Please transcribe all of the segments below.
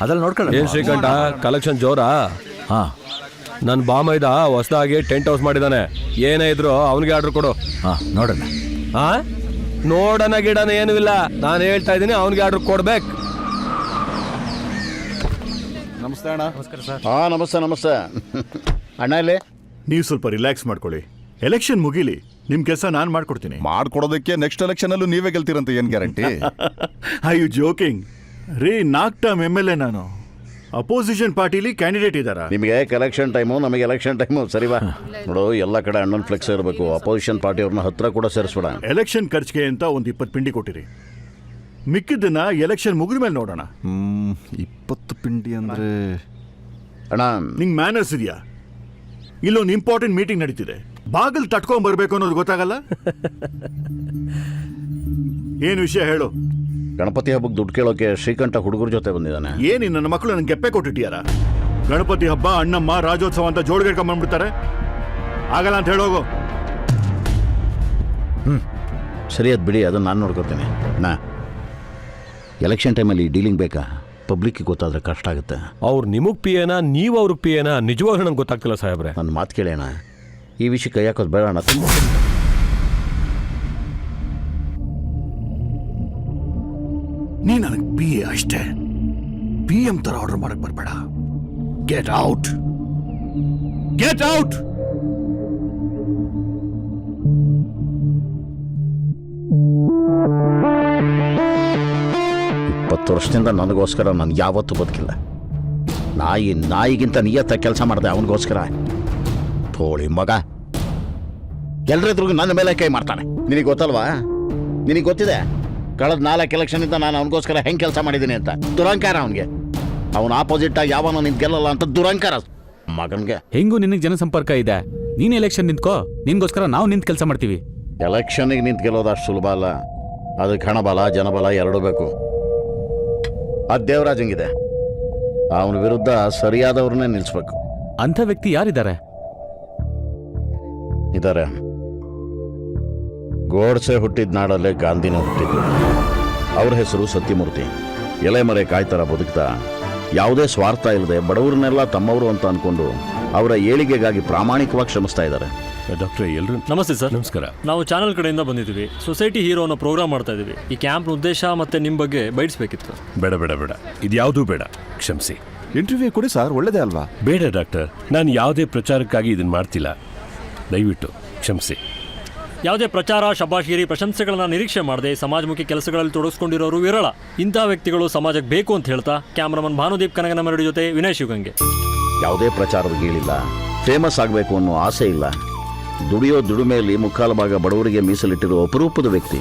ಅದ್ರಲ್ಲಿ ನೋಡ್ಕೊಳ್ಳ. ಏನ್ ಶ್ರೀಕಂಠ ಕಲೆಕ್ಷನ್ ಜೋರಾ? ಹಾ, ನನ್ನ ಬಾಮೈದ ಹೊಸದಾಗಿ ಟೆಂಟ್ ಹೌಸ್ ಮಾಡಿದಾನೆ. ಏನೇ ಇದ್ರು ಅವನಿಗೆ ಆರ್ಡರ್ ಕೊಡು. ಹಾ, ನೋಡೋಣ. ಹಾ, ನೋಡೋಣ ಗಿಡನ ಏನೂ ಇಲ್ಲ, ನಾನು ಹೇಳ್ತಾ ಇದ್ದೀನಿ ಅವನಿಗೆ ಆರ್ಡರ್ ಕೊಡ್ಬೇಕು. ನಮಸ್ತೆ ಅಣ್ಣ. ಹಾಂ, ನಮಸ್ತೆ ಅಣ್ಣ. ಇಲ್ಲಿ ನೀವು ಸ್ವಲ್ಪ ರಿಲ್ಯಾಕ್ಸ್ ಮಾಡ್ಕೊಳ್ಳಿ. ಎಲೆಕ್ಷನ್ ಮುಗೀಲಿ, ನಿಮ್ ಕೆಲಸ ನಾನು ಮಾಡ್ಕೊಡ್ತೀನಿ. ಮಾಡ್ಕೊಡೋದಕ್ಕೆ ನೆಕ್ಸ್ಟ್ ಎಲೆಕ್ಷನ್ ಅಲ್ಲೂ ನೀವೇ ಗೆಲ್ತೀರಂತ ಏನ್ ಗ್ಯಾರಂಟಿ? ಐ ಯು ಜೋಕಿಂಗ್ ರೀ? 4 ಟರ್ಮ್ MLA ನಾನು. ಅಪೋಸಿಷನ್ ಪಾರ್ಟಿಲಿ ಕ್ಯಾಂಡಿಡೇಟ್ ಇದ್ದಾರಾ? ನಿಮಗೆ ಎಲೆಕ್ಷನ್ ಟೈಮು, ನಮಗೆ ಎಲೆಕ್ಷನ್ ಟೈಮು. ಸರಿವಾ ನೋಡು, ಎಲ್ಲ ಕಡೆ ಅಣ್ಣನ ಫ್ಲೆಕ್ಸ್ ಇರಬೇಕು. ಅಪೋಸಿಷನ್ ಪಾರ್ಟಿಯವ್ರನ್ನ ಹತ್ರ ಕೂಡ ಸೇರಿಸ್ಬೇಡ. ಎಲೆಕ್ಷನ್ ಖರ್ಚಿಗೆ ಅಂತ ಒಂದು 20 ಪಿಂಡಿ ಕೊಟ್ಟಿರಿ. ಮಿಕ್ಕಿದ್ದನ್ನ ಎಲೆಕ್ಷನ್ ಮುಗಿದ ಮೇಲೆ ನೋಡೋಣ. 20 ಪಿಂಡಿ ಅಂದ್ರೆ ಅಣ್ಣ, ನಿಂಗೆ ಮ್ಯಾನರ್ಸ್ ಇದೆಯಾ? ಇಲ್ಲೊಂದು ಇಂಪಾರ್ಟೆಂಟ್ ಮೀಟಿಂಗ್ ನಡೀತಿದೆ, ಬಾಗಿಲು ತಟ್ಕೊಂಡ್ ಬರ್ಬೇಕು ಅನ್ನೋದು ಗೊತ್ತಾಗಲ್ಲ? ಏನು ವಿಷಯ ಹೇಳು. ಗಣಪತಿ ಹಬ್ಬಕ್ಕೆ ದುಡ್ಡು ಕೇಳೋಕೆ ಶ್ರೀಕಂಠ ಹುಡುಗರ ಜೊತೆ ಬಂದಿದ್ದಾನೆ. ಏನಿ ನನ್ನ ಮಕ್ಕಳು ನನಗೆ ಗೆಪ್ಪೆ ಕೊಟ್ಟಿಟ್ಟಿಯಾರ? ಗಣಪತಿ ಹಬ್ಬ, ಅಣ್ಣಮ್ಮ, ರಾಜ್ಯೋತ್ಸವ ಅಂತ ಜೋಡ್ಗೆಡ್ಕೊಂಡ್ಬಂದ್ಬಿಡ್ತಾರೆ. ಆಗಲ್ಲ ಅಂತ ಹೇಳೋಗು. ಸರಿ, ಅದು ಬಿಡಿ, ಅದನ್ನು ನಾನು ನೋಡ್ಕೊತೀನಿ. ನಾ ಎಲೆಕ್ಷನ್ ಟೈಮಲ್ಲಿ ಡೀಲಿಂಗ್ ಬೇಕಾ? ಪಬ್ಲಿಕ್ಗೆ ಗೊತ್ತಾದ್ರೆ ಕಷ್ಟ ಆಗುತ್ತೆ. ಅವ್ರು ನಿಮಗೆ ಪಿ ಎನ, ನೀವು ಅವ್ರಿಗೆ ಪಿ ಎನ? ನಿಜವಾಗ್ಲೂ ನಂಗೆ ಗೊತ್ತಾಗ್ತಿಲ್ಲ ಸಾಹೇಬ್ರೆ. ನನ್ನ ಮಾತು ಕೇಳೋಣ, ಈ ವಿಷಯ ಕೈ ಹಾಕೋದು ಬೇಡ ಅಣ್ಣ. ನೀ ನನಗೆ PA ಅಷ್ಟೇ, PM ತರ ಆರ್ಡರ್ ಮಾಡಕ್ ಬರ್ಬೇಡ. Get out, get out. ವರ್ಷದಿಂದ ನನಗೋಸ್ಕರ ನಾನು ಯಾವತ್ತೂ ಬದುಕಿಲ್ಲ. ನಾಯಿಗಿಂತ ನಿಯತ್ತ ಕೆಲಸ ಮಾಡಿದೆ ಅವನಿಗೋಸ್ಕರ. ಥೋಳಿ ಮಗ, ಎಲ್ರಿದ್ರಿಗೂ ನನ್ನ ಮೇಲೆ ಕೈ ಮಾಡ್ತಾನೆ. ನಿನಗೆ ಗೊತ್ತಲ್ವಾ? ನಿನಗೆ ಗೊತ್ತಿದೆ ಕಳೆದ 4 ಎಲೆಕ್ಷನಿಂದ ನಾನು ಅವನಿಗೋಸ್ಕರ ಹೆಂಗೆ ಕೆಲಸ ಮಾಡಿದ್ದೀನಿ ಅಂತ. ದುರಂಕಾರ ಅವನಿಗೆ. ಅವನ ಆಪೋಸಿಟ್ ಯಾವನೋ ನಿನ್ ಗೆಲ್ಲಲ್ಲ ಅಂತ ದುರಂಕಾರ ಮಗನ್ಗೆ. ಹೆಂಗೂ ನಿನಗೆ ಜನಸಂಪರ್ಕ ಇದೆ, ನೀನ್ ಎಲೆಕ್ಷನ್ ನಿಂತ್ಕೋ, ನಿನ್ಗೋಸ್ಕರ ನಾವು ನಿಂತು ಕೆಲಸ ಮಾಡ್ತೀವಿ. ಎಲೆಕ್ಷನ್ಗೆ ನಿಂತು ಗೆಲ್ಲೋದು ಅಷ್ಟು ಸುಲಭ ಅಲ್ಲ. ಅದಕ್ಕೆ ಹಣಬಲ ಜನಬಲ ಎರಡೂ ಬೇಕು. ಅದು ದೇವರಾಜಂಗಿದೆ. ಅವನ ವಿರುದ್ಧ ಸರಿಯಾದವ್ರನ್ನೇ ನಿಲ್ಲಿಸ್ಬೇಕು. ಅಂಥ ವ್ಯಕ್ತಿ ಯಾರಿದ್ದಾರೆ? ಇದ್ದಾರೆ. ಗೋಡ್ಸೆ ಹುಟ್ಟಿದ ನಾಡಲ್ಲೇ ಗಾಂಧಿನೂ ಹುಟ್ಟಿದ್ರು. ಅವ್ರ ಹೆಸರು ಸತ್ಯಮೂರ್ತಿ. ಎಲೆಮರೆ ಕಾಯ್ತರ ಬದುಕ್ತಾ ಯಾವುದೇ ಸ್ವಾರ್ಥ ಇಲ್ಲದೆ ಬಡವರನ್ನೆಲ್ಲ ತಮ್ಮವರು ಅಂತ ಅನ್ಕೊಂಡು ಅವರ ಏಳಿಗೆಗಾಗಿ ಪ್ರಾಮಾಣಿಕವಾಗಿ ಶ್ರಮಿಸ್ತಾ ಇದ್ದಾರೆ. ಡಾಕ್ಟ್ರೆ, ಎಲ್ಲರೂ ನಮಸ್ತೆ ಸರ್. ನಮಸ್ಕಾರ. ನಾವು ಚಾನಲ್ ಕಡೆಯಿಂದ ಬಂದಿದ್ದೀವಿ. ಸೊಸೈಟಿ ಹೀರೋ ಅನ್ನೋ ಪ್ರೋಗ್ರಾಮ್ ಮಾಡ್ತಾ ಇದ್ದೀವಿ. ಈ ಕ್ಯಾಂಪ್ ಉದ್ದೇಶ ಮತ್ತೆ ನಿಮ್ಮ ಬಗ್ಗೆ ಬಯಸ್ಬೇಕಿತ್ತು. ಬೇಡ ಬೇಡ ಬೇಡ, ಇದ್ಯಾವುದೂ ಬೇಡ, ಕ್ಷಮಿಸಿ. ಇಂಟರ್ವ್ಯೂ ಕೊಡಿ ಸರ್, ಒಳ್ಳೇದೇ ಅಲ್ವಾ? ಬೇಡ ಡಾಕ್ಟರ್, ನಾನು ಯಾವುದೇ ಪ್ರಚಾರಕ್ಕಾಗಿ ಇದನ್ನು ಮಾಡ್ತಿಲ್ಲ, ದಯವಿಟ್ಟು ಕ್ಷಮಿಸಿ. ಯಾವುದೇ ಪ್ರಚಾರ, ಶಬಾಷಿರಿ, ಪ್ರಶಂಸೆಗಳನ್ನ ನಿರೀಕ್ಷೆ ಮಾಡದೆ ಸಮಾಜಮುಖಿ ಕೆಲಸಗಳಲ್ಲಿ ತೊಡಗಿಸ್ಕೊಂಡಿರೋರು ವಿರಳ. ಇಂಥ ವ್ಯಕ್ತಿಗಳು ಸಮಾಜಕ್ಕೆ ಬೇಕು ಅಂತ ಹೇಳ್ತಾ ಕ್ಯಾಮ್ರಾಮನ್ ಭಾನುದೀಪ್ ಕನಗನಮರಡಿ ಜೊತೆ ವಿನಯ್ ಶಿವಗಂಗೆ. ಯಾವುದೇ ಪ್ರಚಾರದ ಗೀಳಿಲ್ಲ, ಫೇಮಸ್ ಆಗಬೇಕು ಅನ್ನೋ ಆಸೆ ಇಲ್ಲ. ದುಡಿಯೋ ದುಡಿಮೆಯಲ್ಲಿ ಮುಕ್ಕಾಲು ಭಾಗ ಬಡವರಿಗೆ ಮೀಸಲಿಟ್ಟಿರೋ ಅಪರೂಪದ ವ್ಯಕ್ತಿ.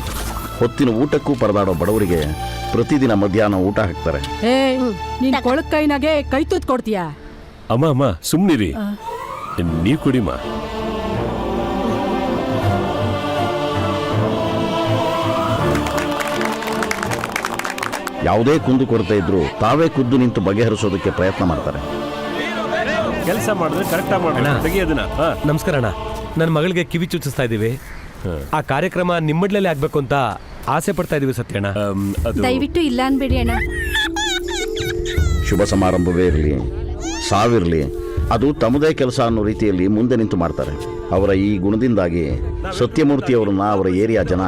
ಹೊತ್ತಿನ ಊಟಕ್ಕೂ ಪರದಾಡೋ ಬಡವರಿಗೆ ಪ್ರತಿದಿನ ಮಧ್ಯಾಹ್ನ ಊಟ ಹಾಕ್ತಾರೆ. ನೀನ್ ಕೊಳಕ್ ಕೈನಾಗೆ ಕೈ ತೂತ್ ಕೊಡ್ತೀಯಾ? ಅಮ್ಮ ಸುಮ್ಮನಿರಿ, ನೀವು ಕುಡಿಮ. ಯಾವುದೇ ಕುಂದು ಕೊರತೆ ಇದ್ರೂ ತಾವೇ ಖುದ್ದು ನಿಂತು ಬಗೆಹರಿಸೋದಕ್ಕೆ ಪ್ರಯತ್ನ ಮಾಡ್ತಾರೆ. ಕೆಲಸ ಮಾಡಿದ್ರೆ ಕರೆಕ್ಟಾಗಿ ಮಾಡೋಣ. ತೆಗಿಯೋದನ್ನ. ನಮಸ್ಕಾರ ಅಣ್ಣ, ನನ್ನ ಮಗಳಿಗೆ ಕಿವಿ ಚುಚ್ಚಿಸ್ತಾ ಇದ್ದೀವಿ. ಆ ಕಾರ್ಯಕ್ರಮ ನಿಮ್ಮಡ್ಲಲ್ಲಿ ಆಗ್ಬೇಕು ಅಂತ ಆಸೆ ಪಡ್ತಾ ಇದೀವಿ ಸತ್ಯಣ್ಣ. ದಯವಿಟ್ಟು ಇಲ್ಲ ಅನ್ಬೇಡಿ ಅಣ್ಣ. ಶುಭ ಸಮಾರಂಭವೇ ಇರಲಿ, ಸಾವಿರಲಿ, ಅದು ತಮ್ಮದೇ ಕೆಲಸ ಅನ್ನೋ ರೀತಿಯಲ್ಲಿ ಮುಂದೆ ನಿಂತು ಮಾಡ್ತಾರೆ. ಅವರ ಈ ಗುಣದಿಂದಾಗಿ ಸತ್ಯಮೂರ್ತಿಯವರನ್ನ ಅವರ ಏರಿಯಾ ಜನ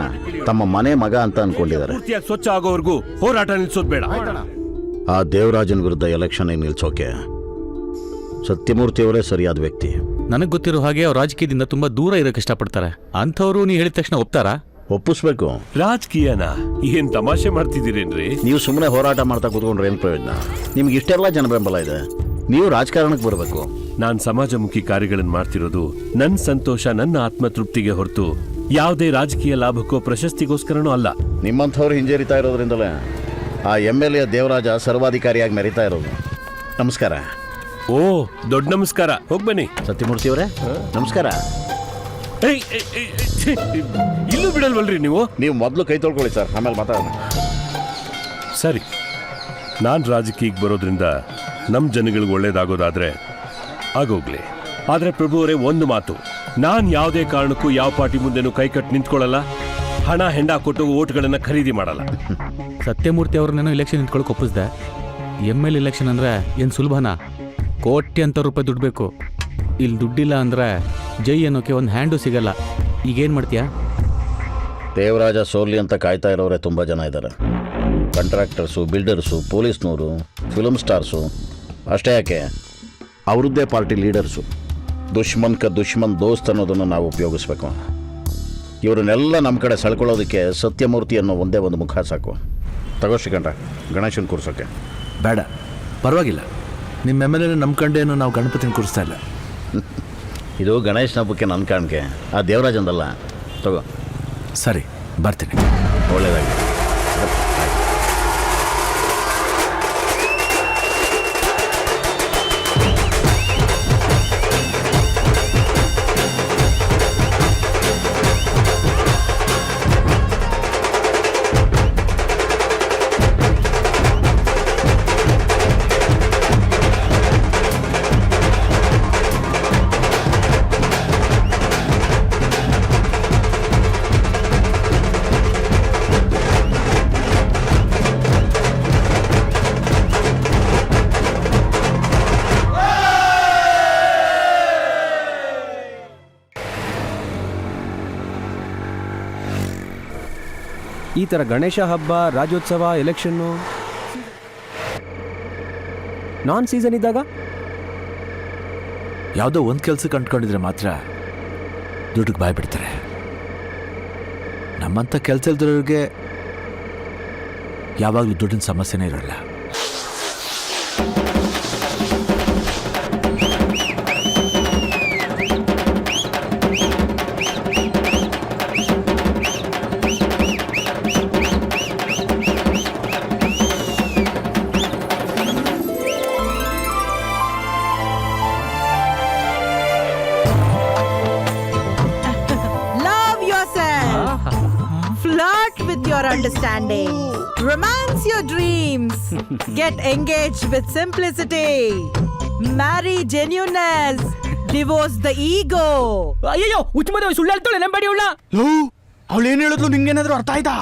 ತಮ್ಮ ಮನೆ ಮಗ ಅಂತ ಅನ್ಕೊಂಡಿದ್ದಾರೆ. ಸ್ವಚ್ಛ ಆಗೋವರೆಗೂ ಹೋರಾಟ ನಿಲ್ಸೋದು ಬೇಡ. ಆ ದೇವರಾಜನ್ ವಿರುದ್ಧ ಎಲೆಕ್ಷನ್ ನಿಲ್ಸೋಕೆ ಸತ್ಯಮೂರ್ತಿಯವರೇ ಸರಿಯಾದ ವ್ಯಕ್ತಿ. ನನಗೆ ಗೊತ್ತಿರೋ ಹಾಗೆ ಅವ್ರು ರಾಜಕೀಯದಿಂದ ತುಂಬಾ ದೂರ ಇರೋಕೆ ಇಷ್ಟಪಡ್ತಾರೆ. ಅಂಥವ್ರು ನೀವು ಹೇಳಿದ ತಕ್ಷಣ ಒಪ್ತಾರಾ? ಒಪ್ಪಿಸ್ಬೇಕು. ರಾಜಕೀಯನ ಏನ್ ತಮಾಷೆ ಮಾಡ್ತಿದ್ದೀರೇನ್ರಿ? ನೀವು ಸುಮ್ಮನೆ ಹೋರಾಟ ಮಾಡ್ತಾ ಕೂತ್ಕೊಂಡ್ರೆ ಏನು ಪ್ರಯೋಜನ? ನಿಮ್ಗೆ ಇಷ್ಟೆಲ್ಲ ಜನ ಬೆಂಬಲ ಇದೆ, ನೀವು ರಾಜಕಾರಣಕ್ಕೆ ಬರಬೇಕು. ನಾನು ಸಮಾಜಮುಖಿ ಕಾರ್ಯಗಳನ್ನು ಮಾಡ್ತಿರೋದು ನನ್ನ ಸಂತೋಷ, ನನ್ನ ಆತ್ಮತೃಪ್ತಿಗೆ ಹೊರತು ಯಾವುದೇ ರಾಜಕೀಯ ಲಾಭಕ್ಕೋ ಪ್ರಶಸ್ತಿಗೋಸ್ಕರನೂ ಅಲ್ಲ. ನಿಮ್ಮಂಥವ್ರು ಹಿಂಜರಿತಾ ಇರೋದ್ರಿಂದಲೇ ಆ MLA ದೇವರಾಜ ಸರ್ವಾಧಿಕಾರಿಯಾಗಿ ಮೆರಿತಾ ಇರೋದು. ನಮಸ್ಕಾರ. ಓ, ದೊಡ್ಡ ನಮಸ್ಕಾರ. ಹೋಗ್ಬನ್ನಿ. ಸತ್ಯಮೂರ್ತಿಯವರೇ ನಮಸ್ಕಾರ. ಇಲ್ಲೂ ಬಿಡಲ್ವಲ್ರಿ ನೀವು? ನೀವು ಮೊದಲು ಕೈ ತೊಳ್ಕೊಳ್ಳಿ ಸರ್, ಆಮೇಲೆ ಮಾತಾಡೋಣ. ಸರಿ, ನಾನು ರಾಜಕೀಯಕ್ಕೆ ಬರೋದ್ರಿಂದ ನಮ್ಮ ಜನಗಳಿಗೆ ಒಳ್ಳೇದಾಗೋದಾದ್ರೆ ಆಗೋಗ್ಲಿ. ಆದರೆ ಪ್ರಭುವರೇ, ಒಂದು ಮಾತು, ನಾನು ಯಾವುದೇ ಕಾರಣಕ್ಕೂ ಯಾವ ಪಾರ್ಟಿ ಮುಂದೆನೂ ಕೈ ಕಟ್ಟಿ ನಿಂತ್ಕೊಳ್ಳಲ್ಲ. ಹಣ ಹೆಂಡ ಕೊಟ್ಟು ಓಟ್ಗಳನ್ನ ಖರೀದಿ ಮಾಡಲ್ಲ. ಸತ್ಯಮೂರ್ತಿ ಅವ್ರನ್ನೇನೋ ಇಲೆಕ್ಷನ್ ನಿಂತ್ಕೊಳಕ್ಕೆ ಒಪ್ಪಿಸ್ದೆ. ML ಇಲೆಕ್ಷನ್ ಅಂದರೆ ಏನು ಸುಲಭನಾ? ಕೋಟ್ಯಂತರ ರೂಪಾಯಿ ದುಡ್ಡು ಬೇಕು. ಇಲ್ಲಿ ದುಡ್ಡಿಲ್ಲ ಅಂದರೆ ಜೈ ಅನ್ನೋಕ್ಕೆ ಒಂದು ಹ್ಯಾಂಡು ಸಿಗಲ್ಲ. ಈಗೇನು ಮಾಡ್ತೀಯಾ? ದೇವರಾಜ ಸೋಲಿ ಅಂತ ಕಾಯ್ತಾ ಇರೋರೆ ತುಂಬ ಜನ ಇದ್ದಾರೆ. ಕಾಂಟ್ರಾಕ್ಟರ್ಸು, ಬಿಲ್ಡರ್ಸು, ಪೊಲೀಸ್ನವರು, ಫಿಲ್ಮ್ ಸ್ಟಾರ್ಸು. ಅಷ್ಟೇ ಯಾಕೆ, ಅವರದ್ದೇ ಪಾರ್ಟಿ ಲೀಡರ್ಸು. ದುಶ್ಮನ್ ಕ ದುಶ್ಮನ್ ದೋಸ್ತ್ ಅನ್ನೋದನ್ನು ನಾವು ಉಪಯೋಗಿಸ್ಬೇಕು. ಇವರನ್ನೆಲ್ಲ ನಮ್ಮ ಕಡೆ ಸೆಳ್ಕೊಳ್ಳೋದಕ್ಕೆ ಸತ್ಯಮೂರ್ತಿ ಅನ್ನೋ ಒಂದೇ ಒಂದು ಮುಖ ಸಾಕು. ತಗೋ ಶ್ರೀಕಂಠ, ಗಣೇಶನ್ ಕೂರ್ಸೋಕ್ಕೆ. ಬೇಡ, ಪರವಾಗಿಲ್ಲ. ನಿಮ್ಮ MLA ನಂಬ್ಕೊಂಡೇನು ನಾವು ಗಣಪತಿನ ಕೂರಿಸ್ತಾ ಇಲ್ಲ. ಇದು ಗಣೇಶನ ಹಬ್ಬಕ್ಕೆ ನನ್ನ ಕಾಣಿಕೆ, ಆ ದೇವರಾಜಂದಲ್ಲ. ತಗೋ. ಸರಿ, ಬರ್ತೀನಿ. ಒಳ್ಳೆಯದಾಗಿ. ಈ ಥರ ಗಣೇಶ ಹಬ್ಬ, ರಾಜ್ಯೋತ್ಸವ, ಎಲೆಕ್ಷನ್ನು ನಾನ್ ಸೀಸನ್ ಇದ್ದಾಗ ಯಾವುದೋ ಒಂದು ಕೆಲಸಕ್ಕೆ ಅಂಟ್ಕೊಂಡಿದ್ರೆ ಮಾತ್ರ ದುಡ್ಡಿಗೆ ಬಾಯ್ ಬಿಡ್ತಾರೆ. ನಮ್ಮಂಥ ಕೆಲಸ ಇಲ್ದಿರೋರಿಗೆ ಯಾವಾಗಲೂ ದುಡ್ಡಿನ ಸಮಸ್ಯೆನೇ ಇರೋಲ್ಲ. Love yourself. Flirt with your understanding. Romance your dreams. Get engaged with simplicity. Marry genuineness. Divorce the ego. ಅಯ್ಯೋ ಹುಚ್ಚ ಮದುವೆ ಸುಳ್ಳು ಹೇಳ್ತಾಳೆ ನಂಬಡಿ ಉಳ್ಳ. ಅವಳೇನು ಹೇಳಿದ್ಲು ನಿಂಗೇನಾದ್ರೂ ಅರ್ಥ ಆಯ್ತಾ?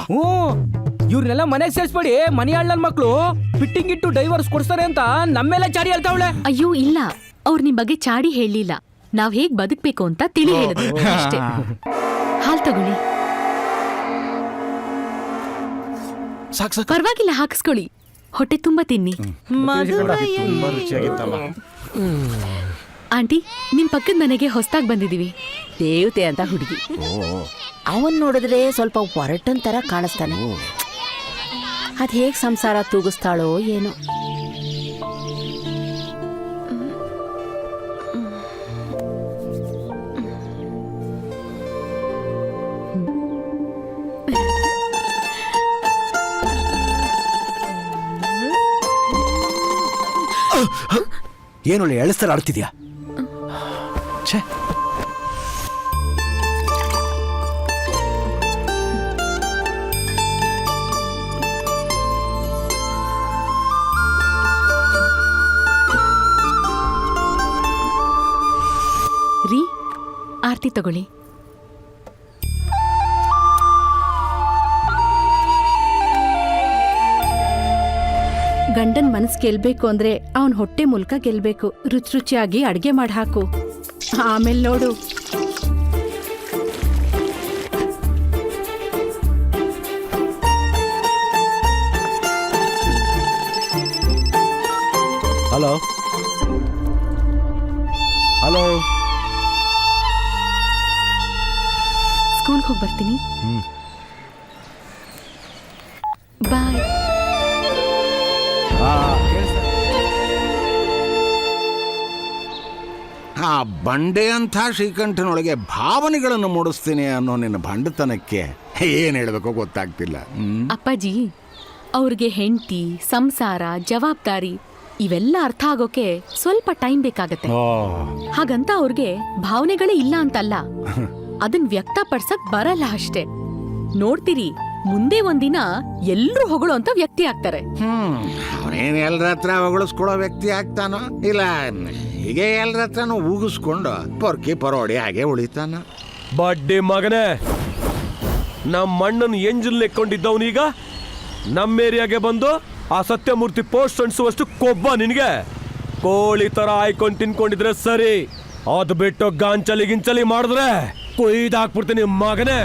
ಇವ್ರನ್ನೆಲ್ಲ ಮನೆಗೆ ಸೇರಿಸ್ಬೇಡಿ, ಮನೆ ಆಳ್ ಮಕ್ಕಳು ಫಿಟ್ಟಿಂಗ್ ಇಟ್ಟು ಡೈವರ್ಸ್ ಕೊಡ್ತಾರೆ ಅಂತ ನಮ್ಮೆಲ್ಲ ಚಾಡಿ ಹೇಳ್ತಾವಳೆ. ಅಯ್ಯೋ ಇಲ್ಲ, ಅವ್ರು ನಿಮ್ ಬಗ್ಗೆ ಚಾಡಿ ಹೇಳಿಲ್ಲ. ನಾವ್ ಹೇಗ್ ಬದುಕ್ಬೇಕು ಅಂತ ತಿಳಿ ಹೇಳಿದ್ರು ಅಷ್ಟೇ. ಹಾಲ್ ತಗೊಳ್ಳಿ. ಸಾಕು. ಪರವಾಗಿಲ್ಲ, ಹಾಕಿಸ್ಕೊಳ್ಳಿ. ಹೊಟ್ಟೆ ತುಂಬಾ ತಿನ್ನಿ. ಆಂಟಿ, ನಿಮ್ ಪಕ್ಕದ ಮನೆಗೆ ಹೊಸದಾಗಿ ಬಂದಿದೀವಿ. ದೇವತೆ ಅಂತ ಹುಡುಗಿ. ಅವನ್ ನೋಡಿದ್ರೆ ಸ್ವಲ್ಪ ಹೊರಟನ್ ತರ ಕಾಣಿಸ್ತಾನೆ. ಅದ್ ಹೇಗ್ ಸಂಸಾರ ತೂಗಿಸ್ತಾಳೋ ಏನೋ. ಏನೊಳ್ಳೆ ಎಳಿಸ್ತಾರೆ ಆಡ್ತಿದ್ಯಾ? ಛೇ, ರೀ, ಆರ್ತಿ ತಗೊಳ್ಳಿ. ಗಂಡನ್ ಮನಸ್ ಗೆಲ್ಬೇಕು ಅಂದ್ರೆ ಅವನ್ ಹೊಟ್ಟೆ ಮೂಲಕ ಗೆಲ್ಬೇಕು. ರುಚಿ ರುಚಿಯಾಗಿ ಅಡ್ಗೆ ಮಾಡಿ ಹಾಕು. ಆಮೇಲೆ ನೋಡು. ಹಲೋ ಹಲೋ, ಸ್ಕೂಲ್ಗೆ ಹೋಗಿ ಬರ್ತೀನಿ. ಬಾಯ್. ಆ ಬಂಡೆ ಅಂಥ ಶ್ರೀಕಂಠನೊಳಗೆ ಭಾವನೆಗಳನ್ನು ಮೂಡಿಸ್ತೀನಿ ಅನ್ನೋ ನಿನ್ನ ಬಂಡತನಕ್ಕೆ ಏನು ಹೇಳಬೇಕೋ ಗೊತ್ತಾಗ್ತಿಲ್ಲ. ಅಪ್ಪಾಜಿ, ಅವ್ರಿಗೆ ಹೆಂಡತಿ, ಸಂಸಾರ, ಜವಾಬ್ದಾರಿ ಇವೆಲ್ಲ ಅರ್ಥ ಆಗೋಕೆ ಸ್ವಲ್ಪ ಟೈಮ್ ಬೇಕಾಗತ್ತೆ. ಹಾಗಂತ ಅವ್ರಿಗೆ ಭಾವನೆಗಳೇ ಇಲ್ಲ ಅಂತಲ್ಲ, ಅದನ್ ವ್ಯಕ್ತಪಡ್ಸಕ್ ಬರಲ್ಲ ಅಷ್ಟೇ. ನೋಡ್ತೀರಿ, ಮುಂದೆ ಒಂದಿನ ಎಲ್ರೂ ಹೊಗಳೋ ಅಂತ ವ್ಯಕ್ತಿ ಆಗ್ತಾರೆ. ಅವನೇನು ಎಲ್ಲರ ಹತ್ರ ಹೊಗಳಿಸ್ಕೊಳ್ಳೋ ವ್ಯಕ್ತಿ ಆಗ್ತಾನೋ, ಇಲ್ಲ ಹೀಗೆ ಎಲ್ಲರ ಹತ್ರನೂ ಊಗಿಸ್ಕೊಂಡು ಪೊರ್ಕಿ ಪರೋಡಿ ಹಾಗೆ ಉಳಿತಾನ. ಬಡ್ಡಿ ಮಗನೇ, ನಮ್ಮ ಅಣ್ಣನ ಎಂಜಿನ್ ಎಕ್ಕೊಂಡಿದ್ದವನೀಗ ನಮ್ಮ ಏರಿಯಾಗೆ ಬಂದು ಆ ಸತ್ಯಮೂರ್ತಿ ಪೋಸ್ಟ್ ಅನ್ಸುವಷ್ಟು ಕೊಬ್ಬ ನಿನಗೆ. ಕೋಳಿ ತರ ಆಯ್ಕೊಂಡು ತಿನ್ಕೊಂಡಿದ್ರೆ ಸರಿ, ಅದು ಬಿಟ್ಟು ಗಾಂಚಲಿ ಗಿಂಚಲಿ ಮಾಡಿದ್ರೆ ಕೊಯ್ದಾಕ್ಬಿಡ್ತೀನಿ ಮಗನೇ.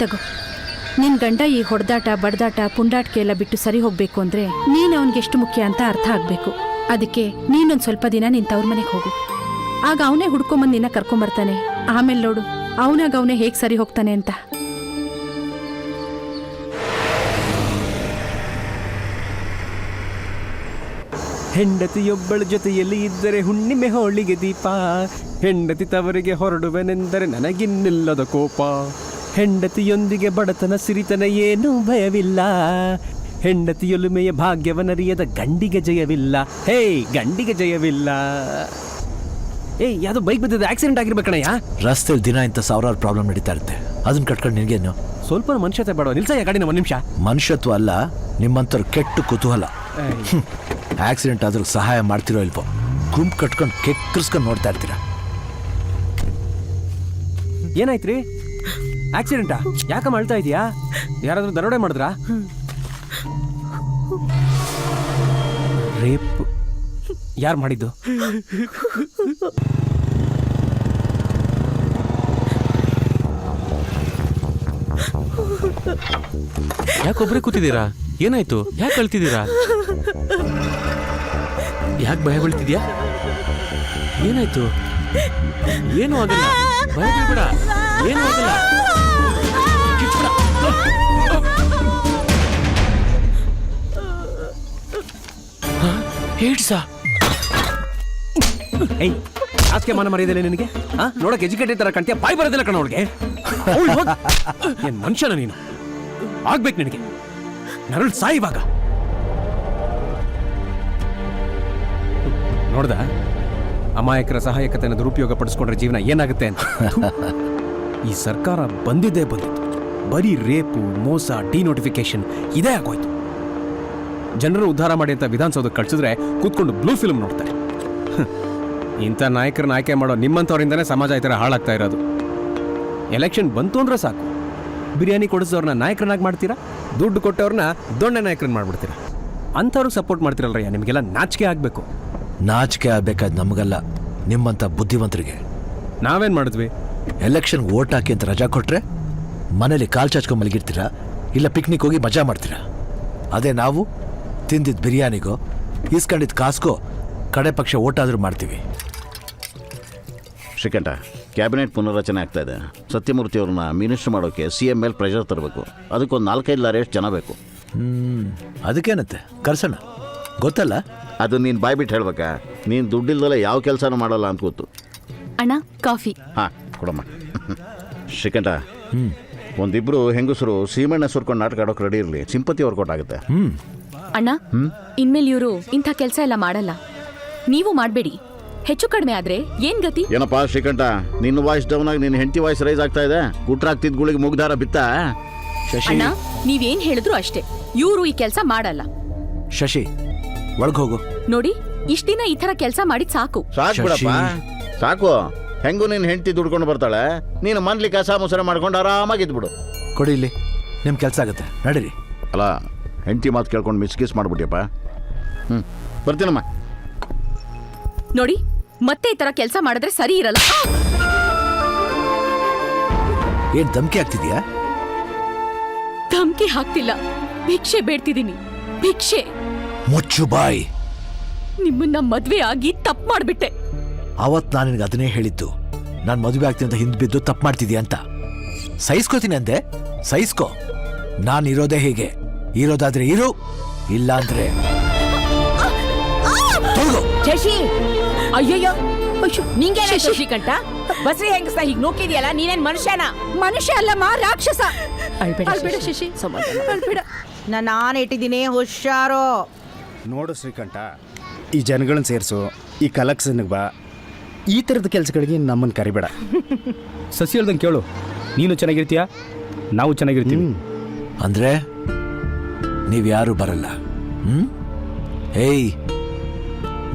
ತಗೋ, ನಿನ್ ಗಂಡ ಈ ಹೊಡೆದಾಟ ಬಡ್ದಾಟ ಪುಂಡಾಟಿಕೆ ಎಲ್ಲ ಬಿಟ್ಟು ಸರಿ ಹೋಗ್ಬೇಕು ಅಂದ್ರೆ ನೀನ್ ಅವನ್ಗೆ ಎಷ್ಟು ಮುಖ್ಯ ಅಂತ ಅರ್ಥ ಆಗ್ಬೇಕು. ಅದಕ್ಕೆ ನೀನೊಂದ್ ಸ್ವಲ್ಪ ದಿನ ನಿನ್ ತವ್ರ ಮನೆಗೆ ಹೋಗು. ಆಗ ಅವನೇ ಹುಡ್ಕೊಂಬಂದ್ ನಿನ್ನ ಕರ್ಕೊಂಬರ್ತಾನೆ. ಆಮೇಲೆ ನೋಡು ಅವನೇ ಹೇಗ್ ಸರಿ ಹೋಗ್ತಾನೆ ಅಂತ. ಹೆಂಡತಿಯೊಬ್ಬಳ ಜೊತೆಯಲ್ಲಿ ಇದ್ದರೆ ಹುಣ್ಣಿಮೆ ಹೋಳಿಗೆ ದೀಪ, ಹೆಂಡತಿ ತವರಿಗೆ ಹೊರಡುವೆನೆಂದರೆ ನನಗಿನ್ನಿಲ್ಲದ ಕೋಪ, ಹೆಂಡತಿಯೊಂದಿಗೆ ಬಡತನ ಸಿರಿತನ ಏನೂ ಭಯವಿಲ್ಲ, ಹೆಂಡತಿಯೊಲುಮೆಯ ಭಾಗ್ಯವನರಿಯದ ಗಂಡಿಗೆ ಜಯವಿಲ್ಲ, ಹೇ ಗಂಡಿಗೆ ಜಯವಿಲ್ಲ. ಏಯ್ ಯಾವ್ದೋ ಬೈಕ್ ಬಿದ್ದಿದ್ದು ಆಕ್ಸಿಡೆಂಟ್ ಆಗಿರ್ಬೇಕಣಯ್ಯ. ರಸ್ತೆಯಲ್ಲಿ ದಿನ ಇಂಥ ಸಾವಿರಾರು ಪ್ರಾಬ್ಲಮ್ ನಡೀತಾ ಇರುತ್ತೆ, ಅದನ್ನ ಕಟ್ಕೊಂಡು ನಿನಗೇನು? ಸ್ವಲ್ಪ ಮನುಷ್ಯತೆ ಬೇಡ, ನಿಲ್ಸಯ್ಯ ಗಾಡಿನ ಒಂದು ನಿಮಿಷ. ಮನುಷ್ಯತ್ವ ಅಲ್ಲ, ನಿಮ್ಮಂಥವ್ರು ಕೆಟ್ಟ ಕುತೂಹಲ. ಆಕ್ಸಿಡೆಂಟ್ ಆದ್ರೂ ಸಹಾಯ ಮಾಡ್ತಿರೋ ಇಲ್ವೋ, ಗುಂಪು ಕಟ್ಕೊಂಡು ಕೆಕ್ಕರ್ಸ್ಕೊಂಡು ನೋಡ್ತಾ ಇರ್ತೀರ. ಏನಾಯ್ತ್ರಿ? ಆಕ್ಸಿಡೆಂಟಾ? ಯಾಕ ಮಾಡ್ತಾ ಇದೀಯಾ? ಯಾರಾದ್ರೂ ದರೋಡೆ ಮಾಡಿದ್ರಾ? ರೇಪ್ ಯಾರು ಮಾಡಿದ್ದು? ಯಾಕೊಬ್ರೆ ಕೂತಿದ್ದೀರಾ? ಏನಾಯ್ತು? ಯಾಕೆ ಕಳ್ತಿದ್ದೀರಾ? ಯಾಕೆ ಭಯ ಬೀಳ್ತಿದ್ಯಾ? ಏನಾಯ್ತು? ಏನೂ ಆಗಲ್ಲ, ಭಯ ಬೀಳ್ಬೇಡ, ಏನೂ ಆಗಲ್ಲ. ಏಡ್ಸಾ? ಏಯ್ ಆಸ್ಕೆ ಮಾನ ಮರ್ಯಾದಿಲ್ಲ ನಿನಗೆ? ನೋಡಕ್ ಎಜುಕೇಟೆಡ್ ತರ ಕಾಣ್ತೀಯ, ಬಾಯ್ ಬರೋದಿಲ್ಲ ಕಣ ಅವಳಿಗೆ. ಏನ್ ಮನುಷ್ಯನ ನೀನು? ಆಗ್ಬೇಕು ನಿನಗೆ ನರಳು ಸಾಯಿವಾಗ. ನೋಡ್ದ ಅಮಾಯಕರ ಸಹಾಯಕತೆಯನ್ನು ದುರುಪಯೋಗ ಪಡಿಸ್ಕೊಂಡ್ರೆ ಜೀವನ ಏನಾಗುತ್ತೆ ಅಂತ. ಈ ಸರ್ಕಾರ ಬಂದಿದ್ದು ಬರೀ ರೇಪು, ಮೋಸ, ಡಿನೋಟಿಫಿಕೇಶನ್ ಇದೇ ಆಗೋಯ್ತು. ಜನರು ಉದ್ಧಾರ ಮಾಡಿ ಅಂತ ವಿಧಾನಸೌಧಕ್ಕೆ ಕಳಿಸಿದ್ರೆ ಕೂತ್ಕೊಂಡು ಬ್ಲೂ ಫಿಲ್ಮ್ ನೋಡ್ತಾರೆ. ಇಂಥ ನಾಯಕರನ್ನ ಆಯ್ಕೆ ಮಾಡೋ ನಿಮ್ಮಂಥವ್ರಿಂದನೇ ಸಮಾಜ ಈ ಥರ ಹಾಳಾಗ್ತಾ ಇರೋದು. ಎಲೆಕ್ಷನ್ ಬಂತು ಅಂದ್ರೆ ಸಾಕು, ಬಿರಿಯಾನಿ ಕೊಡಿಸೋರ್ನ ನಾಯಕರನ್ನಾಗಿ ಮಾಡ್ತೀರಾ, ದುಡ್ಡು ಕೊಟ್ಟವ್ರನ್ನ ದೊಣ್ಣೆ ನಾಯಕರನ್ನ ಮಾಡ್ಬಿಡ್ತೀರಾ. ಅಂಥವ್ರಿಗೆ ಸಪೋರ್ಟ್ ಮಾಡ್ತಿರಲ್ರಯ್ಯ, ನಿಮಗೆಲ್ಲ ನಾಚಿಕೆ ಆಗಬೇಕು. ನಾಚಿಕೆ ಆಗ್ಬೇಕಾದ್ ನಮಗಲ್ಲ, ನಿಮ್ಮಂಥ ಬುದ್ಧಿವಂತರಿಗೆ. ನಾವೇನು ಮಾಡಿದ್ವಿ? ಎಲೆಕ್ಷನ್ಗೆ ಓಟ್ ಹಾಕಿ ಅಂತ ರಜಾ ಕೊಟ್ರೆ ಮನೇಲಿ ಕಾಲು ಚಾಚ್ಕೊಂಡು ಮಲಗಿರ್ತೀರಾ, ಇಲ್ಲ ಪಿಕ್ನಿಕ್ ಹೋಗಿ ಮಜಾ ಮಾಡ್ತೀರಾ. ಅದೇ ನಾವು ತಿಂದಿದ್ದು ಬಿರಿಯಾನಿಗೋ ಇಸ್ಕೊಂಡಿದ್ದು ಕಾಸ್ಗೋ ಕಡೆ ಪಕ್ಷ ಓಟ್ ಆದರೂ ಮಾಡ್ತೀವಿ. ಶ್ರೀಕಂಠ, ಕ್ಯಾಬಿನೆಟ್ ಪುನರ್ರಚನೆ ಆಗ್ತಾ ಇದೆ. ಸತ್ಯಮೂರ್ತಿ ಅವ್ರನ್ನ ಮಿನಿಸ್ಟರ್ ಮಾಡೋಕ್ಕೆ CM ಮೇಲೆ ಪ್ರೆಷರ್ ತರಬೇಕು. ಅದಕ್ಕೊಂದು 4-5 ಲಾರಿಯಷ್ಟು ಜನ ಬೇಕು. ಅದಕ್ಕೇನಂತೆ ಕರ್ಸೋಣ, ಗೊತ್ತಲ್ಲ. ಅದು ನೀನು ಬಾಯ್ ಬಿಟ್ಟು ಹೇಳ್ಬೇಕಾ? ನೀನು ದುಡ್ಡಿಲ್ದಲ್ಲ ಯಾವ ಕೆಲಸನೂ ಮಾಡಲ್ಲ ಅಂತ ಗೊತ್ತು. ಅಣ್ಣ ಕಾಫಿ. ಹಾಂ ಕೊಡಮ್ಮ. ಶ್ರೀಕಂಠ, ಒಂದಿಬ್ರು ಹೆಂಗಸರು ಸೀಮೆಣ್ಣೆ ಸುರ್ಕೊಂಡು ನಾಟಕ ಆಡೋಕೆ ರೆಡಿ ಇರಲಿ. ಸಿಂಪತಿ ವರ್ಕೌಟ್ ಆಗುತ್ತೆ. ಅಣ್ಣ ಇನ್ಮೇಲೆ ಇವರು ಇಂಥ ಕೆಲಸ ಎಲ್ಲ ಮಾಡಲ್ಲ. ನೀವು ಮಾಡಬೇಡಿ. ಹೆಚ್ಚು ಕಡಿಮೆ ಆದ್ರೆ ಏನ್ ಗತಿ? ಏನಪ್ಪಾ ಶ್ರೀಕಂಠ, ನಿನ್ನ ವಾಯ್ಸ್ ಡೌನ್ ಆಗಿ ನಿನ್ನ ಹೆಂಡತಿ ವಾಯ್ಸ್ ರೈಸ್ ಆಗ್ತಾ ಇದೆ. ಗುಟ್ರಾಗ್ತಿದ್ಗಳಿಗೆ ಮುಗ್ದಾರ ಬಿತ್ತ. ಶಶಿ, ಅಣ್ಣ ನೀವೇನ್ ಹೇಳಿದ್ರು ಅಷ್ಟೇ, ಇವರು ಈ ಕೆಲಸ ಮಾಡಲ್ಲ. ಶಶಿ ಒಳಗೆ ಹೋಗು. ನೋಡಿ, ಇಷ್ಟ ದಿನ ಈ ತರ ಕೆಲಸ ಮಾಡಿದ್ ಸಾಕು. ಸಾಕು ಬಿಡಪ್ಪ, ಸಾಕು. ಹೆಂಗೂ ನಿನ್ನ ಹೆಂಡತಿ ದುಡ್ಕೊಂಡು ಬರ್ತಾಳೆ, ನೀನು ಮನ್ಲಿ ಕಸ ಮುಸರೆ ಮಾಡ್ಕೊಂಡು ಆರಾಮಾಗಿದ್ಬಿಡು. ಕೊಡಿ ಇಲ್ಲಿ, ನಿಮ್ಮ ಕೆಲಸ ಆಗುತ್ತೆ, ನಡೀರಿ. ಅಲ್ಲ, ಹೆಂಡತಿ ಮಾತು ಕೇಳ್ಕೊಂಡು ಮಿಸ್ಕಿಸ್ ಮಾಡ್ಬಿಟ್ಟಿಯಪ್ಪ. ಬರ್ತೀನಮ್ಮ. ನೋಡಿ, ಮತ್ತೆ ಈ ತರ ಕೆಲಸ ಮಾಡಿದ್ರೆ ಸರಿ ಇರಲ್ಲ. ಏನ್ ಧಮ್ಕಿ ಆಗ್ತಿದ್ಯಾ? ಧಮ್ಕಿ ಹಾಕ್ತಿಲ್ಲ, ಭಿಕ್ಷೆ ಬೇಡ್ತಿದ್ದೀನಿ. ಭಿಕ್ಷೆ. ಮುಚ್ಚು ಬಾಯ್. ನಿಮ್ಮನ್ನ ಮದ್ವೆ ಆಗಿ ತಪ್ಪು ಮಾಡ್ಬಿಟ್ಟೆ. ಅವತ್ ನಾನು ನಿನಗೆ ಅದನ್ನೇ ಹೇಳಿದ್ದು, ನಾನು ಮದುವೆ ಆಗ್ತೀನಿ ಅಂತ ಹಿಂದೆ ಬಿದ್ದು ತಪ್ಪು ಮಾಡ್ತಿದ್ಯಾ ಅಂತ. ಸಹಿಸ್ಕೋತೀನಿ ಅಂದೆ, ಸಹಿಸ್ಕೋ. ನಾನು ಇರೋದೇ ಹೀಗೆ. ಇರೋದಾದ್ರೆ ಇರು, ಇಲ್ಲ ಅಂದ್ರೆ ಶಶಿ, ಅಯ್ಯಯ್ಯೋ, ನಿಂಗೆ ಶಶಿಕಂಠ, ಬಸ್ರಿ ಹೆಂಗಸ ಹೀಗೆ ನೋಕಿದ್ಯಲ್ಲ, ನೀನೇನ್ ಮನುಷ್ಯನ? ಮನುಷ್ಯ ಅಲ್ಲಮ್ಮ, ರಾಕ್ಷಸ. ಅಳ್ಬೇಡ ಶಶಿ, ಅಳ್ಬೇಡ. ನಾನು ಇಟ್ಟಿದ್ದೀನಿ, ಹುಷಾರು. ನೋಡು ಶ್ರೀಕಂಠ, ಈ ಜನಗಳನ್ನ ಸೇರಿಸು, ಈ ಕಲೆಕ್ಷನ್ಗೆ ಬಾ. ಈ ಥರದ ಕೆಲಸಗಳಿಗೆ ನಮ್ಮನ್ನು ಕರಿಬೇಡ. ಸಸಿ ಹೇಳ್ದಂಗೆ ಕೇಳು, ನೀನು ಚೆನ್ನಾಗಿರ್ತೀಯಾ, ನಾವು ಚೆನ್ನಾಗಿರ್ತೀವಿ. ಅಂದ್ರೆ ನೀವ್ಯಾರು ಬರಲ್ಲ. ಏಯ್,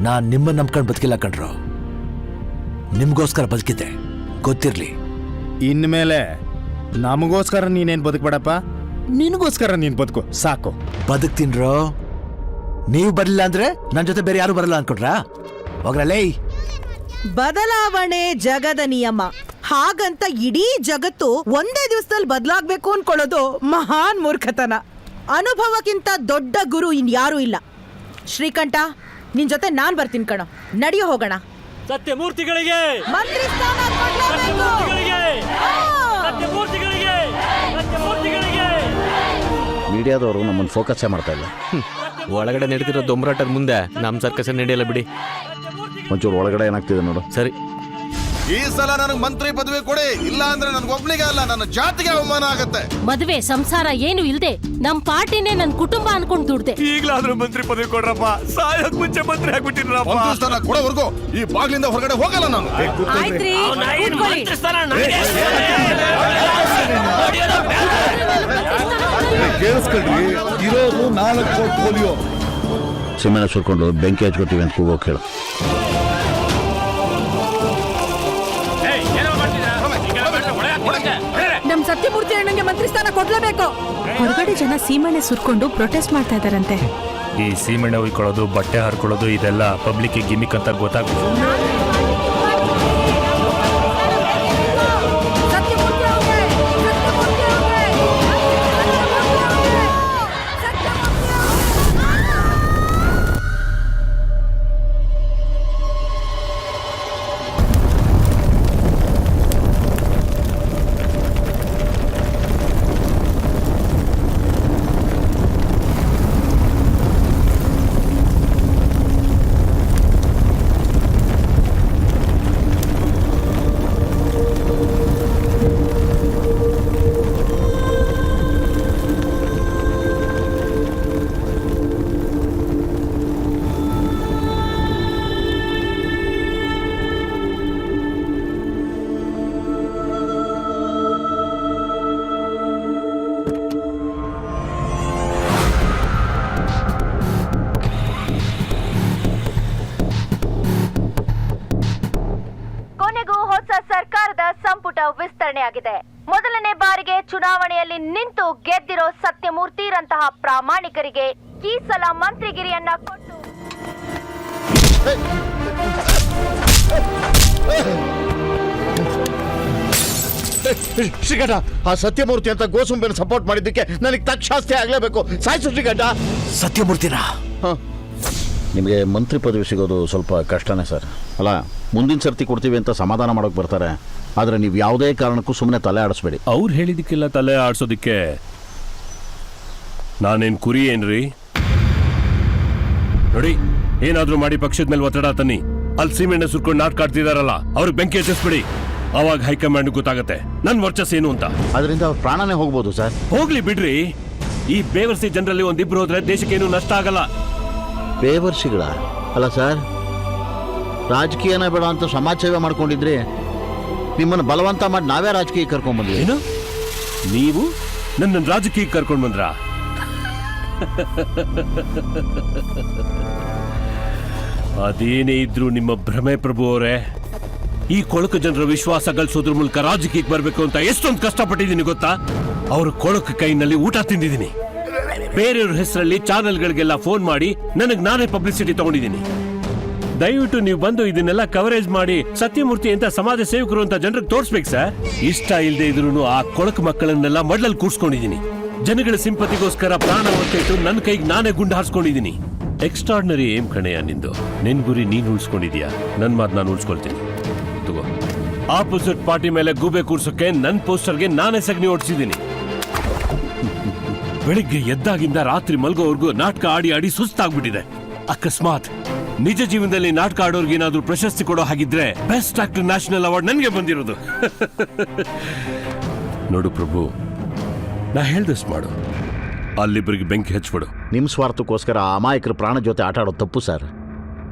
ನಾನು ನಿಮ್ಮನ್ನು ನಂಬ್ಕೊಂಡು ಬದುಕಿಲ್ಲ ಕಣ್ರು, ನಿಮ್ಗೋಸ್ಕರ ಬದುಕಿದ್ದೆ, ಗೊತ್ತಿರ್ಲಿ. ಇನ್ಮೇಲೆ ನಮಗೋಸ್ಕರ ನೀನೇನು ಬದುಕಬೇಡಪ್ಪ, ನಿನಗೋಸ್ಕರ ನೀನು ಬದುಕು ಸಾಕು. ಬದುಕ್ತೀನ್ರೋ. ನೀವು ಬರಲಿಲ್ಲ ಅಂದ್ರೆ ನನ್ನ ಜೊತೆ ಬೇರೆ ಯಾರು ಬರಲ್ಲ ಅನ್ಕೊಂಡ್ರಾ? ಹೋಗ್ರಲ್ಲೇ. ಬದಲಾವಣೆ ಜಗದ ನಿಯಮ. ಹಾಗಂತ ಇಡೀ ಜಗತ್ತು ಒಂದೇ ದಿವಸದಲ್ಲಿ ಬದಲಾಗಬೇಕು ಅನ್ಕೊಳ್ಳೋದು ಮಹಾನ್ ಮೂರ್ಖತನ. ಅನುಭವಕ್ಕಿಂತ ದೊಡ್ಡ ಗುರು ಇನ್ಯಾರೂ ಇಲ್ಲ. ಶ್ರೀಕಂಠ, ನಿನ್ ಜೊತೆ ನಾನ್ ಬರ್ತೀನಿ ಕಣ. ನಡೆಯೋ ಹೋಗೋಣ. ಸತ್ಯಮೂರ್ತಿಗಳಿಗೆ, ಮಂತ್ರಿ ಸ್ಥಾನ ಕೊಡ್ಲೇಬೇಕು. ಸತ್ಯಮೂರ್ತಿಗಳಿಗೆ, ಸತ್ಯಮೂರ್ತಿಗಳಿಗೆ. ಮೀಡಿಯಾದವರು ನಮ್ಮನ್ನು ಫೋಕಸ್ಸೇ ಮಾಡ್ತಾ ಇಲ್ಲ. ಒಳಗಡೆ ನಡೆದಿರೋ ದೊಂಬರಾಟದ ಮುಂದೆ ನಮ್ಮ ಸರ್ಕಸ್ ನಡೆಯಲ್ಲ ಬಿಡಿ. ಒಂಚೂರು ಒಳಗಡೆ ಏನಾಗ್ತಿದೆ ನೋಡು. ಸರಿ, ಈ ಸಲ ನನಗೆ ಮಂತ್ರಿ ಪದವಿ ಕೊಡಿ, ಇಲ್ಲ ಅಂದ್ರೆ ನನ್ಗೊಬ್ನಿಗೆ ಅಲ್ಲ, ನನ್ನ ಜಾತಿಗೆ ಅವಮಾನ ಆಗತ್ತೆ. ಮದುವೆ ಸಂಸಾರ ಏನು ಇಲ್ದೆ ನಮ್ ಪಾರ್ಟಿನೇ ನನ್ ಕುಟುಂಬ ಅನ್ಕೊಂಡ್ ದುಡ್ದೆ. ಈಗಲಾದ್ರೂ ಮಂತ್ರಿ ಪದವಿ ಕೊಡ್ರಪ್ಪ, ಸಾಯಕ್ ಮುಂಚೆ ಮಂತ್ರಿ ಆಗ್ಬಿಟ್ಟಿರಪ್ಪ. ಮಂತ್ರಿ ಸ್ಥಾನ ಕೊಡೋವರೆಗೂ ಈ ಬಾಗ್ಲಿಂದ ಹೊರಗಡೆ ಹೋಗಲ್ಲ ನಾನು. ಆಯ್ತ್ರಿ, ಕೂತ್ಕೊಳ್ಳಿ. ಕೇಳಿಸ್ಕೊಳ್ರಿ, ಇರೋದು 4 ಪೋರ್ಟ್ಫೋಲಿಯೋ. ಸಿಮೆನ ಸುರ್ಕೊಂಡು ಬೆಂಕಿ ಹಚ್ಕೊತೀವಿ ಅಂತ ಕೂಗೋಕೆ ಹೇಳು. ನಮ್ ಸತ್ಯಮೂರ್ತಿ ಅಣ್ಣಂಗೆ ಮಂತ್ರಿ ಸ್ಥಾನ ಕೊಡ್ಲೇಬೇಕು. ಹೊರಗಡೆ ಜನ ಸೀಮೆಣ್ಣೆ ಸುರ್ಕೊಂಡು ಪ್ರೊಟೆಸ್ಟ್ ಮಾಡ್ತಾ ಇದಾರಂತೆ. ಈ ಸೀಮೆಣ್ಣೆ ಉಯ್ಕೊಳ್ಳೋದು, ಬಟ್ಟೆ ಹರ್ಕೊಳ್ಳೋದು, ಇದೆಲ್ಲ ಪಬ್ಲಿಕ್ ಗಿಮಿಕ್ ಅಂತ ಗೊತ್ತಾಗ್ಬೋದು. ಸರ್ಕಾರದ ಸಂಪುಟ ವಿಸ್ತರಣೆಯಾಗಿದೆ. ಮೊದಲನೇ ಬಾರಿಗೆ ಚುನಾವಣೆಯಲ್ಲಿ ನಿಂತು ಗೆದ್ದಿರೋ ಸತ್ಯಮೂರ್ತಿರಂತಹ ಪ್ರಾಮಾಣಿಕರಿಗೆ ಈ ಸಲ ಮಂತ್ರಿಗಿರಿಯನ್ನ ಕೊಟ್ಟು ಶ್ರೀಕಂಠ, ಆ ಸತ್ಯಮೂರ್ತಿ ಅಂತ ಗೋಸುಂಬೆನ ಸಪೋರ್ಟ್ ಮಾಡಿದ್ದಕ್ಕೆ ನನಗೆ ತಕ್ಷಾಸ್ತಿ ಆಗ್ಲೇಬೇಕು. ಸಾಯಿಸು ಶ್ರೀಕಂಠ. ಸತ್ಯಮೂರ್ತಿನ ನಿಮಗೆ ಮಂತ್ರಿ ಪದವಿ ಸಿಗೋದು ಸ್ವಲ್ಪ ಕಷ್ಟನೇ ಸರ್. ಅಲ್ಲ, ಮುಂದಿನ ಸರ್ತಿ ಕೊಡ್ತೀವಿ ಅಂತ ಸಮಾಧಾನ ಮಾಡೋಕೆ ಬರ್ತಾರೆ. ಆದರೆ ನೀವು ಯಾವುದೇ ಕಾರಣಕ್ಕೂ ಸುಮ್ಮನೆ ತಲೆ ಆಡಿಸ್ಬೇಡಿ. ಅವ್ರು ಹೇಳಿದಕ್ಕೆಲ್ಲ ತಲೆ ಆಡ್ಸೋದಿಕ್ಕೆ ನಾನೇನ್ ಕುರಿ ಏನ್ರಿ? ನೋಡಿ, ಏನಾದ್ರೂ ಮಾಡಿ ಪಕ್ಷದ ಮೇಲೆ ಒತ್ತಡ ತನ್ನಿ. ಅಲ್ಲಿ ಸೀಮೆಣ್ಣೆ ಸುರ್ಕೊಂಡು ನಾಟಕ ಆಡ್ತಿದಾರಲ್ಲ, ಅವ್ರಿಗೆ ಬೆಂಕಿ ಹಚ್ಚಿಸ್ಬಿಡಿ. ಅವಾಗ ಹೈಕಮಾಂಡ್ ಗೊತ್ತಾಗತ್ತೆ ನನ್ ವರ್ಚಸ್ ಏನು ಅಂತ. ಅದರಿಂದ ಅವ್ರ ಪ್ರಾಣನೇ ಹೋಗ್ಬೋದು ಸರ್. ಹೋಗ್ಲಿ ಬಿಡ್ರಿ. ಈ ಬೇವರ್ಸಿ ಜನರಲ್ಲಿ ಒಂದಿಬ್ರು ಹೋದ್ರೆ ದೇಶಕ್ಕೇನು ನಷ್ಟ ಆಗಲ್ಲ. ಬೇವರ್ಸಿಗಳ ಅಲ್ಲ ಸರ್, ರಾಜಕೀಯನ ಬೇಡ ಅಂತ ಸಮಾಜ ಸೇವೆ ಮಾಡ್ಕೊಂಡಿದ್ರಿ. ನಿಮ್ಮನ್ನು ಬಲವಂತ ಮಾಡಿ ನಾವೇ ರಾಜಕೀಯ ಕರ್ಕೊಂಡ್ ಬಂದ್ವಿ. ಏನು? ನೀವು ನನ್ನ ರಾಜಕೀಯ ಕರ್ಕೊಂಡ್ ಬಂದ್ರ? ಅದೇನೇ ಇದ್ರು ನಿಮ್ಮ ಭ್ರಮೆ ಪ್ರಭು ಅವರೇ. ಈ ಕೊಳಕು ಜನರ ವಿಶ್ವಾಸ ಗಳಿಸೋದ್ರ ಮೂಲಕ ರಾಜಕೀಯಕ್ಕೆ ಬರಬೇಕು ಅಂತ ಎಷ್ಟೊಂದು ಕಷ್ಟಪಟ್ಟಿದ್ದೀನಿ ಗೊತ್ತಾ? ಅವ್ರ ಕೊಳಕು ಕೈನಲ್ಲಿ ಊಟ ತಿಂದಿದ್ದೀನಿ. ಬೇರೆಯವ್ರ ಹೆಸರಲ್ಲಿ ಚಾನೆಲ್ಗಳಿಗೆಲ್ಲ ಫೋನ್ ಮಾಡಿ ನನಗೆ ನಾನೇ ಪಬ್ಲಿಸಿಟಿ ತಗೊಂಡಿದ್ದೀನಿ. ದಯವಿಟ್ಟು ನೀವು ಬಂದು ಇದನ್ನೆಲ್ಲ ಕವರೇಜ್ ಮಾಡಿ ಸತ್ಯಮೂರ್ತಿ ಅಂತ ಸಮಾಜ ಸೇವಕರು ಅಂತ ಜನರಿಗೆ ತೋರಿಸ್ಬೇಕು ಸರ್. ಇಷ್ಟ ಇಲ್ಲದೆ ಇದ್ರು ಆ ಕೊಳಕು ಮಕ್ಕಳನ್ನೆಲ್ಲ ಮಡ್ಲಲ್ಲಿ ಕೂರ್ಸ್ಕೊಂಡಿದ್ದೀನಿ. ಜನಗಳ ಸಿಂಪತಿಗೋಸ್ಕರ ಪ್ರಾಣ ಹೊತ್ತಿಟ್ಟು ನನ್ನ ಕೈಗೆ ನಾನೇ ಗುಂಡು ಹಾರಿಸ್ಕೊಂಡಿದ್ದೀನಿ. ಎಕ್ಸ್ಟ್ರಾರ್ಡಿನರಿ ಏಮ್ ಕಣೆಯ ನಿಂದು. ನಿನ್ ಗುರಿ ನೀನ್ ಉಳಿಸ್ಕೊಂಡಿದ್ಯಾ, ನನ್ ಮಾತು ನಾನು ಉಳಿಸ್ಕೊಳ್ತೀನಿ. ತಗೋ, ಆಪೋಸಿಟ್ ಪಾರ್ಟಿ ಮೇಲೆ ಗೂಬೆ ಕೂರ್ಸೋಕೆ ನನ್ನ ಪೋಸ್ಟರ್ಗೆ ನಾನೇ ಸಗಣಿ ಓಡಿಸಿದ್ದೀನಿ. ಬೆಳಿಗ್ಗೆ ಎದ್ದಾಗಿಂದ ರಾತ್ರಿ ಮಲ್ಗೋವರೆಗೂ ನಾಟಕ ಆಡಿ ಆಡಿ ಸುಸ್ತಾಗ್ಬಿಟ್ಟಿದೆ. ಅಕಸ್ಮಾತ್ ನಿಜ ಜೀವನದಲ್ಲಿ ನಾಟಕ ಆಡೋರ್ಗೆ ಏನಾದ್ರೂ ಪ್ರಶಸ್ತಿ ಕೊಡೋ ಹಾಗಿದ್ರೆ ಬೆಸ್ಟ್ ಆಕ್ಟರ್ ನ್ಯಾಷನಲ್ ಅವಾರ್ಡ್ ನನಗೆ ಬಂದಿರೋದು. ನೋಡು ಪ್ರಭು, ನಾ ಹೇಳ್ದಷ್ಟು ಮಾಡು. ಅಲ್ಲಿಬ್ಬರಿಗೆ ಬೆಂಕಿ ಹಚ್ಬಿಡು. ನಿಮ್ಮ ಸ್ವಾರ್ಥಕ್ಕೋಸ್ಕರ ಅಮಾಯಕರ ಪ್ರಾಣ ಜೊತೆ ಆಟ ಆಡೋದು ತಪ್ಪು ಸರ್.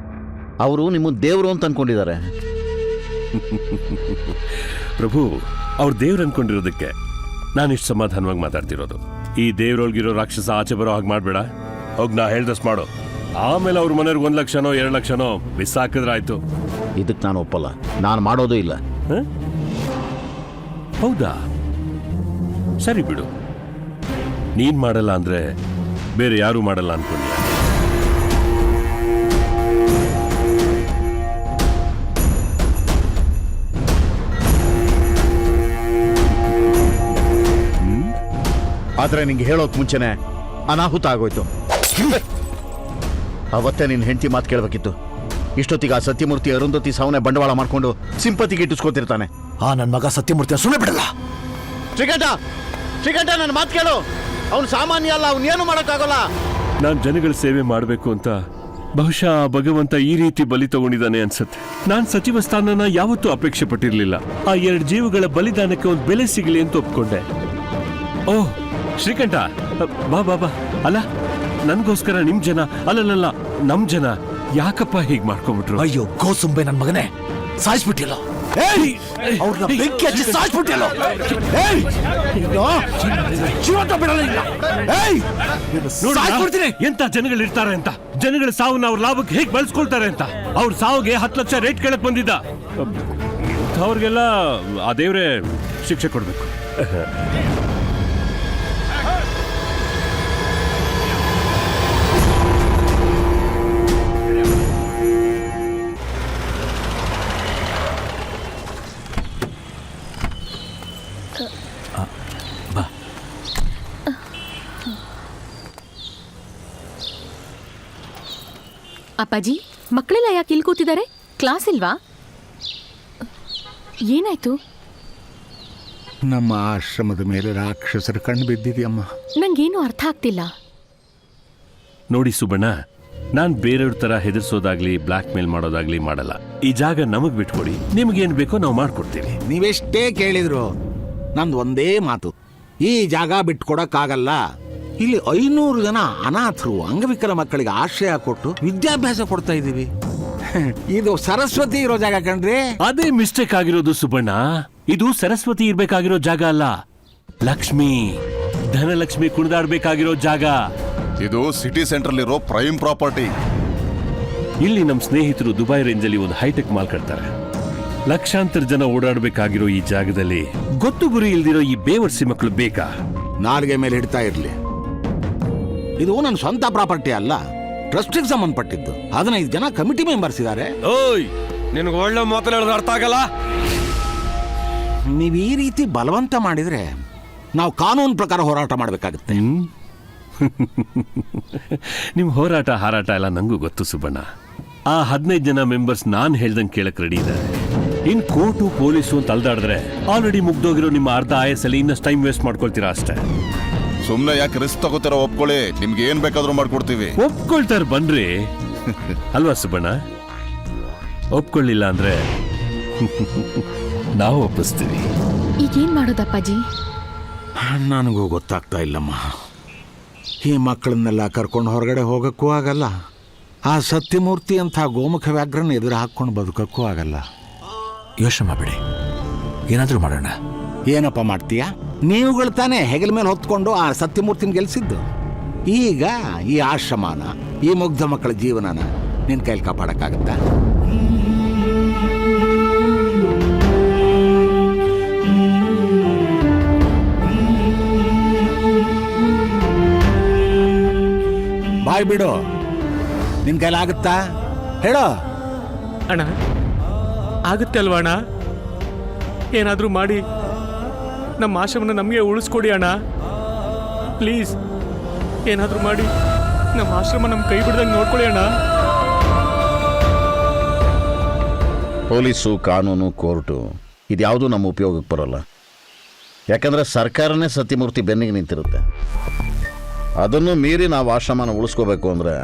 ಅವರು ನಿಮ್ಮ ದೇವರು ಅಂತ ಅನ್ಕೊಂಡಿದ್ದಾರೆ. ಪ್ರಭು, ಅವ್ರ ದೇವ್ರು ಅನ್ಕೊಂಡಿರೋದಕ್ಕೆ ನಾನಿಷ್ಟು ಸಮಾಧಾನವಾಗಿ ಮಾತಾಡ್ತಿರೋದು. ಈ ದೇವ್ರೊಳಗಿರೋ ರಾಕ್ಷಸ ಆಚೆ ಬರೋ ಹಾಗೆ ಮಾಡ್ಬೇಡ. ಹೋಗ್ ನಾ ಹೇಳ್ದಷ್ಟು ಮಾಡು. ಆಮೇಲೆ ಅವ್ರ ಮನೆಯವ್ರಿಗೆ 1 ಲಕ್ಷನೋ 2 ಲಕ್ಷನೋ ಬಿಸಾಕಿದ್ರಾಯ್ತು. ಇದಕ್ಕೆ ನಾನು ಒಪ್ಪಲ್ಲ. ನಾನು ಮಾಡೋದು ಇಲ್ಲ. ಹೌದಾ? ಸರಿ ಬಿಡು. ನೀನ್ ಮಾಡಲ್ಲ ಅಂದ್ರೆ ಬೇರೆ ಯಾರು ಮಾಡಲ್ಲ ಅನ್ಕೊಂಡ. ಆದ್ರೆ ನಿಂಗೆ ಹೇಳೋಕ್ ಮುಂಚೆನೆ ಅನಾಹುತ ಆಗೋಯ್ತು. ಅವತ್ತೇ ನಿನ್ನ ಹೆಂಡತಿ ಮಾತು ಕೇಳಬೇಕಿತ್ತು. ಇಷ್ಟೊತ್ತಿಗೆ ಆ ಸತ್ಯಮೂರ್ತಿ ಅರುಂಧತಿ ಸಾವನೆ ಬಂಡವಾಳ ಮಾಡ್ಕೊಂಡು ಸಿಂಪತಿಗೆ ಇಟ್ಟಿಸ್ಕೋತಿರ್ತಾನೆ. ಆ ನನ್ನ ಮಗ ಸತ್ಯಮೂರ್ತಿ ಸುಮ್ಮನೆ ಬಿಡಲ್ಲ. ಶ್ರೀಕಂಠ ನನ್ನ ಮಾತು ಕೇಳು. ಅವನು ಸಾಮಾನ್ಯ ಅಲ್ಲ, ಅವನು ಏನು ಮಾಡೋಕ್ಕಾಗಲ್ಲ. ನಾನ್ ಜನಗಳ ಸೇವೆ ಮಾಡಬೇಕು ಅಂತ ಬಹುಶಃ ಭಗವಂತ ಈ ರೀತಿ ಬಲಿ ತಗೊಂಡಿದ್ದಾನೆ ಅನ್ಸುತ್ತೆ. ನಾನ್ ಸಚಿವ ಸ್ಥಾನನ ಯಾವತ್ತೂ ಅಪೇಕ್ಷೆ ಪಟ್ಟಿರ್ಲಿಲ್ಲ. ಆ 2 ಜೀವಗಳ ಬಲಿದಾನಕ್ಕೆ ಒಂದು ಬೆಲೆ ಸಿಗಲಿ ಅಂತ ಒಪ್ಕೊಂಡೆ. ಓಹ್ ಶ್ರೀಕಂಠ, ಬಾ ಬಾ ಬಾ. ಅಲ್ಲ, ನನ್ಗೋಸ್ಕರ ನಿಮ್ ಜನ ಅಲ್ಲಲ್ಲ ನಮ್ ಜನ ಯಾಕಪ್ಪ ಹೀಗ್ ಮಾಡ್ಕೊಂಡ್ಬಿಟ್ರು? ಅಯ್ಯೋ ಗೋಸುಂಬೆ ನನ್ನ ಮಗನೇ, ಸಾಯಿಸ್ಬಿಟ್ಟಿಲ್ಲ. ಅವ್ರನ್ನ ಬೆಂಕಿ ಹಚ್ಚಿ ಸಾಯಿಸ್ಬಿಟ್ಟಿಲ್ಲ. ಎಂತ ಜನಗಳು ಇರ್ತಾರೆ ಅಂತ, ಜನಗಳ ಸಾವನ್ನ ಅವ್ರ ಲಾಭಕ್ಕೆ ಹೇಗೆ ಬಳಸ್ಕೊಳ್ತಾರೆ ಅಂತ. ಅವ್ರ ಸಾವಿಗೆ 10 ಲಕ್ಷ ರೇಟ್ ಕೇಳಕ್ ಬಂದಿದ್ದ. ಅವ್ರಿಗೆಲ್ಲ ಆ ದೇವ್ರೆ ಶಿಕ್ಷೆ ಕೊಡ್ಬೇಕು. ಅಪ್ಪಾಜಿ, ಮಕ್ಕಳೆಲ್ಲ ಯಾಕೆ ಇಲ್ಲಿ ಕೂತಿದ್ದಾರೆ? ಕ್ಲಾಸ್ ಇಲ್ವಾ? ಏನಾಯ್ತು? ನಮ್ಮ ಆಶ್ರಮದ ಮೇಲೆ ರಾಕ್ಷಸರ ಕಣ್ಣು ಬಿದ್ದಿದೆಯಮ್ಮ. ನಂಗೇನು ಅರ್ಥ ಆಗ್ತಿಲ್ಲ. ನೋಡಿ ಸುಬಣ್ಣ, ನಾನ್ ಬೇರೆಯವ್ರ ತರ ಹೆದರ್ಸೋದಾಗ್ಲಿ ಬ್ಲಾಕ್ ಮೇಲ್ ಮಾಡೋದಾಗ್ಲಿ ಮಾಡಲ್ಲ. ಈ ಜಾಗ ನಮಗ್ ಬಿಟ್ಕೊಡಿ, ನಿಮ್ಗೇನ್ ಬೇಕೋ ನಾವು ಮಾಡ್ಕೊಡ್ತೀವಿ. ನೀವೆಷ್ಟೇ ಕೇಳಿದ್ರು ನಂದು ಒಂದೇ ಮಾತು, ಈ ಜಾಗ ಬಿಟ್ಕೊಡಕ್ಕಾಗಲ್ಲ. ಇಲ್ಲಿ 500 ಜನ ಅನಾಥರು ಅಂಗವಿಕಲ ಮಕ್ಕಳಿಗೆ ಆಶ್ರಯ ಕೊಟ್ಟು ವಿದ್ಯಾಭ್ಯಾಸ ಕೊಡ್ತಾ ಇದ್ದೀವಿ. ಇದು ಸರಸ್ವತಿ ಇರೋ ಜಾಗ ಕಣ್ರಿ. ಅದೇ ಮಿಸ್ಟೇಕ್ ಆಗಿರೋದು ಸುಬಣ್ಣ. ಇದು ಸರಸ್ವತಿ ಇರ್ಬೇಕಾಗಿರೋ ಜಾಗ ಅಲ್ಲ, ಲಕ್ಷ್ಮಿ, ಧನಲಕ್ಷ್ಮಿ ಕುಣಿದಾಡ್ಬೇಕಾಗಿರೋ ಜಾಗ. ಇದು ಸಿಟಿ ಸೆಂಟ್ರಲ್ ಇರೋ ಪ್ರೈಮ್ ಪ್ರಾಪರ್ಟಿ. ಇಲ್ಲಿ ನಮ್ ಸ್ನೇಹಿತರು ದುಬೈ ರೇಂಜಲ್ಲಿ ಒಂದು ಹೈಟೆಕ್ ಮಾಲ್ ಕಟ್ತಾರೆ. ಲಕ್ಷಾಂತರ ಜನ ಓಡಾಡ್ಬೇಕಾಗಿರೋ ಈ ಜಾಗದಲ್ಲಿ ಗೊತ್ತು ಗುರಿ ಇಲ್ದಿರೋ ಈ ಬೇವರ್ಸಿ ಮಕ್ಕಳು ಬೇಕಾ? ನಾಲ್ಗೆ ಮೇಲೆ ಹಿಡ್ತಾ ಇರ್ಲಿ. ಇದು ನನ್ನ ಸ್ವಂತ ಪ್ರಾಪರ್ಟಿ ಅಲ್ಲ, ಟ್ರಸ್ಟಿಗೆ ಸಂಬಂಧಪಟ್ಟಿದ್ದು. 15 ಜನ ಕಮಿಟಿ ಮೆಂಬರ್ಸ್ ಇದ್ದಾರೆ. ಓಯ್, ನಿನಗೆ ಒಳ್ಳೆ ಮಾತು ಹೇಳೋದು ಅರ್ಥ ಆಗಲ್ಲ. ನೀವು ಈ ರೀತಿ ಬಲವಂತ ಮಾಡಿದ್ರೆ ನಾವು ಕಾನೂನು ಪ್ರಕಾರ ಹೋರಾಟ ಮಾಡಬೇಕಾಗುತ್ತೆ. ನಿಮ್ಮ ಹೋರಾಟ ಹಾರಾಟ ಎಲ್ಲ ನಂಗೂ ಗೊತ್ತು ಸುಬ್ಬಣ್ಣ. ಆ 15 ಜನ ಮೆಂಬರ್ಸ್ ನಾನು ಹೇಳ್ದಂಗೆ ಕೇಳಕ್ ರೆಡಿ ಇದ್ದಾರೆ. ಇನ್ ಕೋರ್ಟು ಪೊಲೀಸು ಅಂತ ಅಲ್ದಾಡಿದ್ರೆ ಆಲ್ರೆಡಿ ಮುಗ್ದೋಗಿರೋ ನಿಮ್ಮ ಅರ್ಧ ಆಯಸ್ಸಲ್ಲಿ ಇನ್ನಷ್ಟು ಟೈಮ್ ವೇಸ್ಟ್ ಮಾಡ್ಕೊಳ್ತೀರಾ ಅಷ್ಟೇ. ಸುಮ್ನೆ ಯಾಕೆ ರಿಸ್ಕ್ ತಗೋತೀರ? ಒಪ್ಕೊಳ್ಳಿ, ನಿಮ್ಗೆ ಏನ್ ಬೇಕಾದ್ರೂ ಮಾಡ್ಕೊಡ್ತೀವಿ. ಒಪ್ಕೊಳ್ತಾರ ಬನ್ರಿ ಅಲ್ವಾ ಸುಬ್ಬಣ್ಣ? ಒಪ್ಕೊಳ್ಳಿಲ್ಲ ಅಂದ್ರೆ ನಾವು ಒಪ್ಪಿಸ್ತೀವಿ. ಈಗೇನ್ ಮಾಡೋದಪ್ಪಾಜಿ? ನನಗೂ ಗೊತ್ತಾಗ್ತಾ ಇಲ್ಲಮ್ಮ. ಈ ಮಕ್ಕಳನ್ನೆಲ್ಲ ಕರ್ಕೊಂಡು ಹೊರಗಡೆ ಹೋಗಕ್ಕೂ ಆಗಲ್ಲ, ಆ ಸತ್ಯಮೂರ್ತಿ ಅಂತ ಗೋಮುಖ ವ್ಯಾಘ್ರನ ಎದುರು ಹಾಕ್ಕೊಂಡು ಬದುಕಕ್ಕೂ ಆಗಲ್ಲ. ಯೋಚನೆ ಮಾಡಬೇಡಿ, ಏನಾದರೂ ಮಾಡೋಣ. ಏನಪ್ಪ ಮಾಡ್ತೀಯ? ನೀವುಗಳು ತಾನೇ ಹೆಗಲ ಮೇಲೆ ಹೊತ್ಕೊಂಡು ಆ ಸತ್ಯಮೂರ್ತಿನ ಗೆಲ್ಸಿದ್ದು. ಈಗ ಈ ಆಶ್ರಮನ, ಈ ಮುಗ್ಧ ಮಕ್ಕಳ ಜೀವನನ ನಿನ್ನ ಕೈಲಿ ಕಾಪಾಡಕ್ಕಾಗತ್ತಾ? ಬಾಯ್ ಬಿಡು, ನಿನ್ ಕೈಲಾಗುತ್ತಾ ಹೇಳೋ. ಅಣ್ಣ ಆಗುತ್ತೆ ಅಲ್ವಾ ಅಣ್ಣ? ಏನಾದರೂ ಮಾಡಿ ನಮ್ಮ ಆಶ್ರಮನ ನಮಗೆ ಉಳಿಸ್ಕೊಡಿ ಅಣ್ಣ, ಪ್ಲೀಸ್. ಏನಾದರೂ ಮಾಡಿ ನಮ್ಮ ಆಶ್ರಮ ನಮ್ಮ ಕೈ ಬಿಡ್ದಂಗೆ ನೋಡ್ಕೊಳ್ಳಿ ಅಣ್ಣ. ಪೊಲೀಸು, ಕಾನೂನು, ಕೋರ್ಟು ಇದ್ಯಾವುದೂ ನಮ್ಮ ಉಪಯೋಗಕ್ಕೆ ಬರೋಲ್ಲ. ಯಾಕಂದರೆ ಸರ್ಕಾರನೇ ಸತ್ಯಮೂರ್ತಿ ಬೆನ್ನಿಗೆ ನಿಂತಿರುತ್ತೆ. ಅದನ್ನು ಮೀರಿ ನಾವು ಆಶ್ರಮನ ಉಳಿಸ್ಕೋಬೇಕು ಅಂದರೆ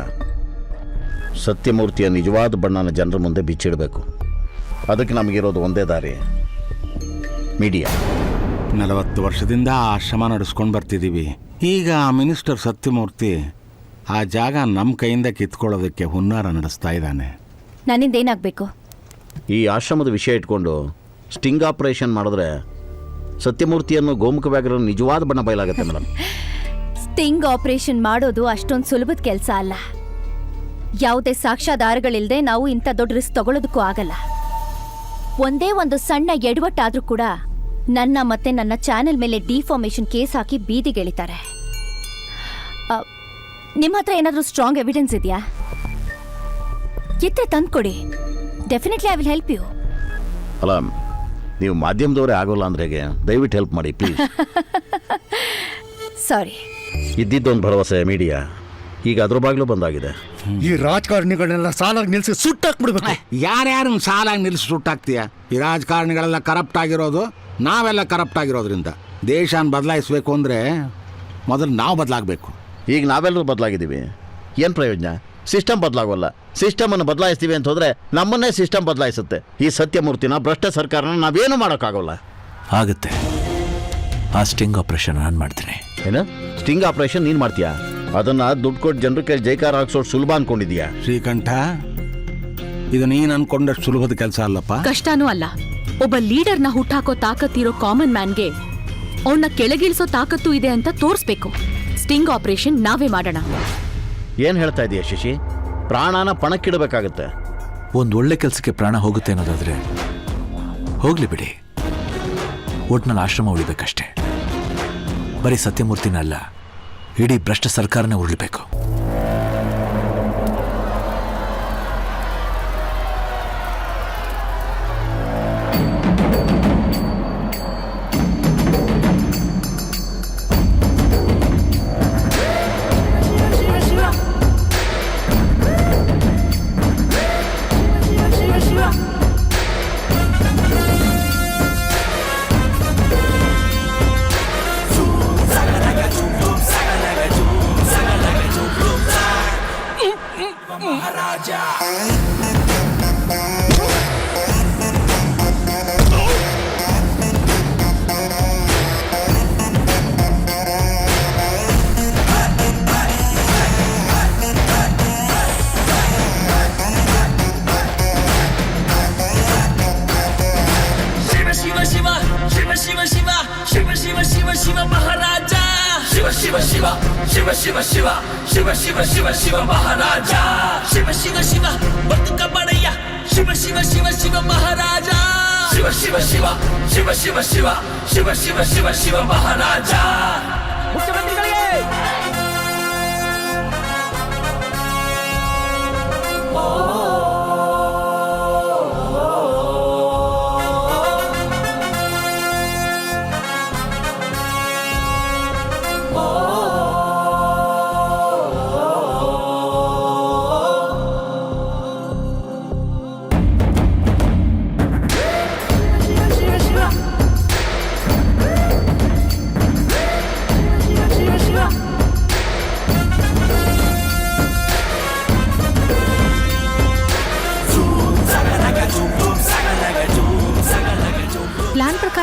ಸತ್ಯಮೂರ್ತಿಯ ನಿಜವಾದ ಬಣ್ಣನ ಜನರ ಮುಂದೆ ಬಿಚ್ಚಿಡಬೇಕು. ಅದಕ್ಕೆ ನಮಗಿರೋದು ಒಂದೇ ದಾರಿ, ಮೀಡಿಯಾ. 40 ವರ್ಷದಿಂದ ಆ ಆಶ್ರಮ ನಡೆಸ್ಕೊಂಡು ಬರ್ತಿದ್ದೀವಿ. ಈಗ ಆ ಮಿನಿಸ್ಟರ್ ಸತ್ಯಮೂರ್ತಿ ಆ ಜಾಗ ನಮ್ಮ ಕೈಯಿಂದ ಕಿತ್ಕೊಳ್ಳೋದಕ್ಕೆ ಹುನ್ನಾರ ನಡೆಸ್ತಾ ಇದ್ದಾನೆ. ನನ್ನಿಂದ ಏನಾಗಬೇಕು? ಈ ಆಶ್ರಮದ ವಿಷಯ ಇಟ್ಕೊಂಡು ಸ್ಟಿಂಗ್ ಆಪರೇಷನ್ ಮಾಡಿದ್ರೆ ಸತ್ಯಮೂರ್ತಿಯನ್ನು ಗೋಮುಖ ವ್ಯಾಘ್ರನ ನಿಜವಾದ ಬಣ್ಣ ಬಯಲಾಗುತ್ತೆ ಮೇಡಮ್. ಸ್ಟಿಂಗ್ ಆಪರೇಷನ್ ಮಾಡೋದು ಅಷ್ಟೊಂದು ಸುಲಭದ ಕೆಲಸ ಅಲ್ಲ. ಯಾವುದೇ ಸಾಕ್ಷ್ಯಾಧಾರಗಳಿಲ್ಲದೆ ನಾವು ಇಂಥ ದೊಡ್ಡ ರಿಸ್ಕ್ ತಗೊಳ್ಳೋದಕ್ಕೂ ಆಗಲ್ಲ. ಒಂದೇ ಒಂದು ಸಣ್ಣ ಎಡವಟ್ಟಾದ್ರೂ ಕೂಡ ನನ್ನ ಮತ್ತೆ ನನ್ನ ಚಾನೆಲ್ ಮೇಲೆ ಡಿಫಾರ್ಮೇಷನ್ ಕೇಸ್ ಹಾಕಿ ಬೀದಿಗೆಳಿತಾರೆ. ನಿಮ್ಮ ಹತ್ರ ಏನಾದರೂ ಸ್ಟ್ರಾಂಗ್ ಎವಿಡೆನ್ಸ್ ಇದೆಯಾ? ಇದ್ರೆ ತಂದ್ಕೊಡಿ. Definitely I will help you. ಅಲ್ಲ, ನೀವು ಮಾಧ್ಯಮದವರೇ ಆಗೋಲ್ಲ ಅಂದ್ರೆ ಹೇಗೆ? ದಯವಿಟ್ಟು ಹೆಲ್ಪ್ ಮಾಡಿ ಪ್ಲೀಸ್. ಸಾರಿ. ಇದ್ದಿದ್ದೊಂದು ಭರವಸೆ ಮೀಡಿಯಾ, ಈಗ ಅದ್ರ ಬಾಗಿಲು ಬಂದಾಗಿದೆ. ಈ ರಾಜಕಾರಣಿಗಳನ್ನೆಲ್ಲ ಸಾಲಾಗಿ ನಿಲ್ಸಿ ಸುಟ್ಟಾಕ್ಬಿಡ್ಬೇಕು. ಯಾರ್ಯಾರನ್ನ ಸಾಲಾಗಿ ನಿಲ್ಲಿಸಿ ಸುಟ್ಟಾಕ್ತೀಯ? ಈ ರಾಜಕಾರಣಿಗಳೆಲ್ಲ ಕರಪ್ಟ್ ಆಗಿರೋದು ನಾವೆಲ್ಲ ಕರಪ್ಟ್ ಆಗಿರೋದ್ರಿಂದ. ದೇಶನ ಬದಲಾಯಿಸಬೇಕು ಅಂದರೆ ಮೊದಲು ನಾವು ಬದಲಾಗಬೇಕು. ಈಗ ನಾವೆಲ್ಲರೂ ಬದಲಾಗಿದ್ದೀವಿ, ಏನು ಪ್ರಯೋಜನ? ಸಿಸ್ಟಮ್ ಬದಲಾಗೋಲ್ಲ. ಸಿಸ್ಟಮನ್ನು ಬದಲಾಯಿಸ್ತೀವಿ ಅಂತ ಹೋದರೆ ನಮ್ಮನ್ನೇ ಸಿಸ್ಟಮ್ ಬದಲಾಯಿಸುತ್ತೆ. ಈ ಸತ್ಯಮೂರ್ತಿನ ಭ್ರಷ್ಟ ಸರ್ಕಾರನ ನಾವೇನು ಮಾಡೋಕ್ಕಾಗೋಲ್ಲ. ಆಗುತ್ತೆ. ಆ ಸ್ಟಿಂಗ್ ಆಪರೇಷನ್ ನಾನು ಮಾಡ್ತೀನಿ. ಏನು ಸ್ಟಿಂಗ್ ಆಪರೇಷನ್ ನೀನು ಮಾಡ್ತೀಯಾ? ಅದನ್ನು ದುಡ್ಡು ಕೊಟ್ಟು ಜನರ ಕೈ ಜೈಕಾರ ಹಾಕ್ಸೋದು ಸುಲಭ ಅನ್ಕೊಂಡಿದ್ಯಾ? ಶ್ರೀಕಂಠ, ಇದು ನೀನು ಅನ್ಕೊಂಡಷ್ಟು ಸುಲಭದ ಕೆಲಸ ಅಲ್ಲಪ್ಪ. ಕಷ್ಟನೂ ಅಲ್ಲ. ಒಬ್ಬ ಲೀಡರ್ನ ಹುಟ್ಟಾಕೋ ತಾಕತ್ತಿರೋ ಕಾಮನ್ ಮ್ಯಾನ್ಗೆ ಅವನ್ನ ಕೆಳಗಿಳಿಸೋ ತಾಕತ್ತು ಇದೆ ಅಂತ ತೋರಿಸ್ಬೇಕು. ಸ್ಟಿಂಗ್ ಆಪರೇಷನ್ ನಾವೇ ಮಾಡೋಣ. ಏನು ಹೇಳ್ತಾ ಇದೀಯ ಶಶಿ? ಪ್ರಾಣನ ಪಣಕ್ಕಿಡಬೇಕಾಗತ್ತೆ. ಒಂದು ಒಳ್ಳೆ ಕೆಲಸಕ್ಕೆ ಪ್ರಾಣ ಹೋಗುತ್ತೆ ಅನ್ನೋದಾದ್ರೆ ಹೋಗ್ಲಿ ಬಿಡಿ, ಒಟ್ನಲ್ಲಿ ಆಶ್ರಮ ಉಳಿಬೇಕಷ್ಟೇ. ಬರೀ ಸತ್ಯಮೂರ್ತಿನ ಅಲ್ಲ, ಇಡೀ ಭ್ರಷ್ಟ ಸರ್ಕಾರನೇ ಉರುಳಬೇಕು.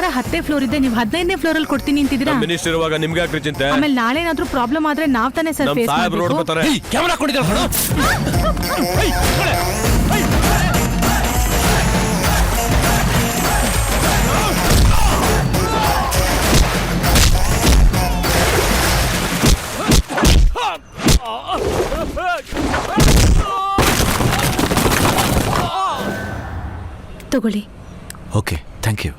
ಸರ್ಕಾರ 10ನೇ ಫ್ಲೋರ್ ಇದೆ, ನೀವು 15ನೇ ಫ್ಲೋರ್ ಅಲ್ಲಿ ಕೊಡ್ತೀನಿ ಅಂತಿದ್ದೀರಾ? ಮಿನಿಸ್ಟರ್ ಇರುವಾಗ ನಿಮ್ಗೆ ಯಾಕ್ರಿ ಚಿಂತೆ? ಆಮೇಲೆ ನಾಳೆ ಏನಾದ್ರೂ ಪ್ರಾಬ್ಲಮ್ ಆದ್ರೆ ನಾವ್ ತಾನೇ ಸರ್ ಫೇಸ್ ಮಾಡಬೇಕು. ನೋಡ್ಕೋತಾರೆ. ಕ್ಯಾಮೆರಾ ಕೊಂಡಿದ್ದಾರೆ ತಗೊಳ್ಳಿ. Okay, thank you.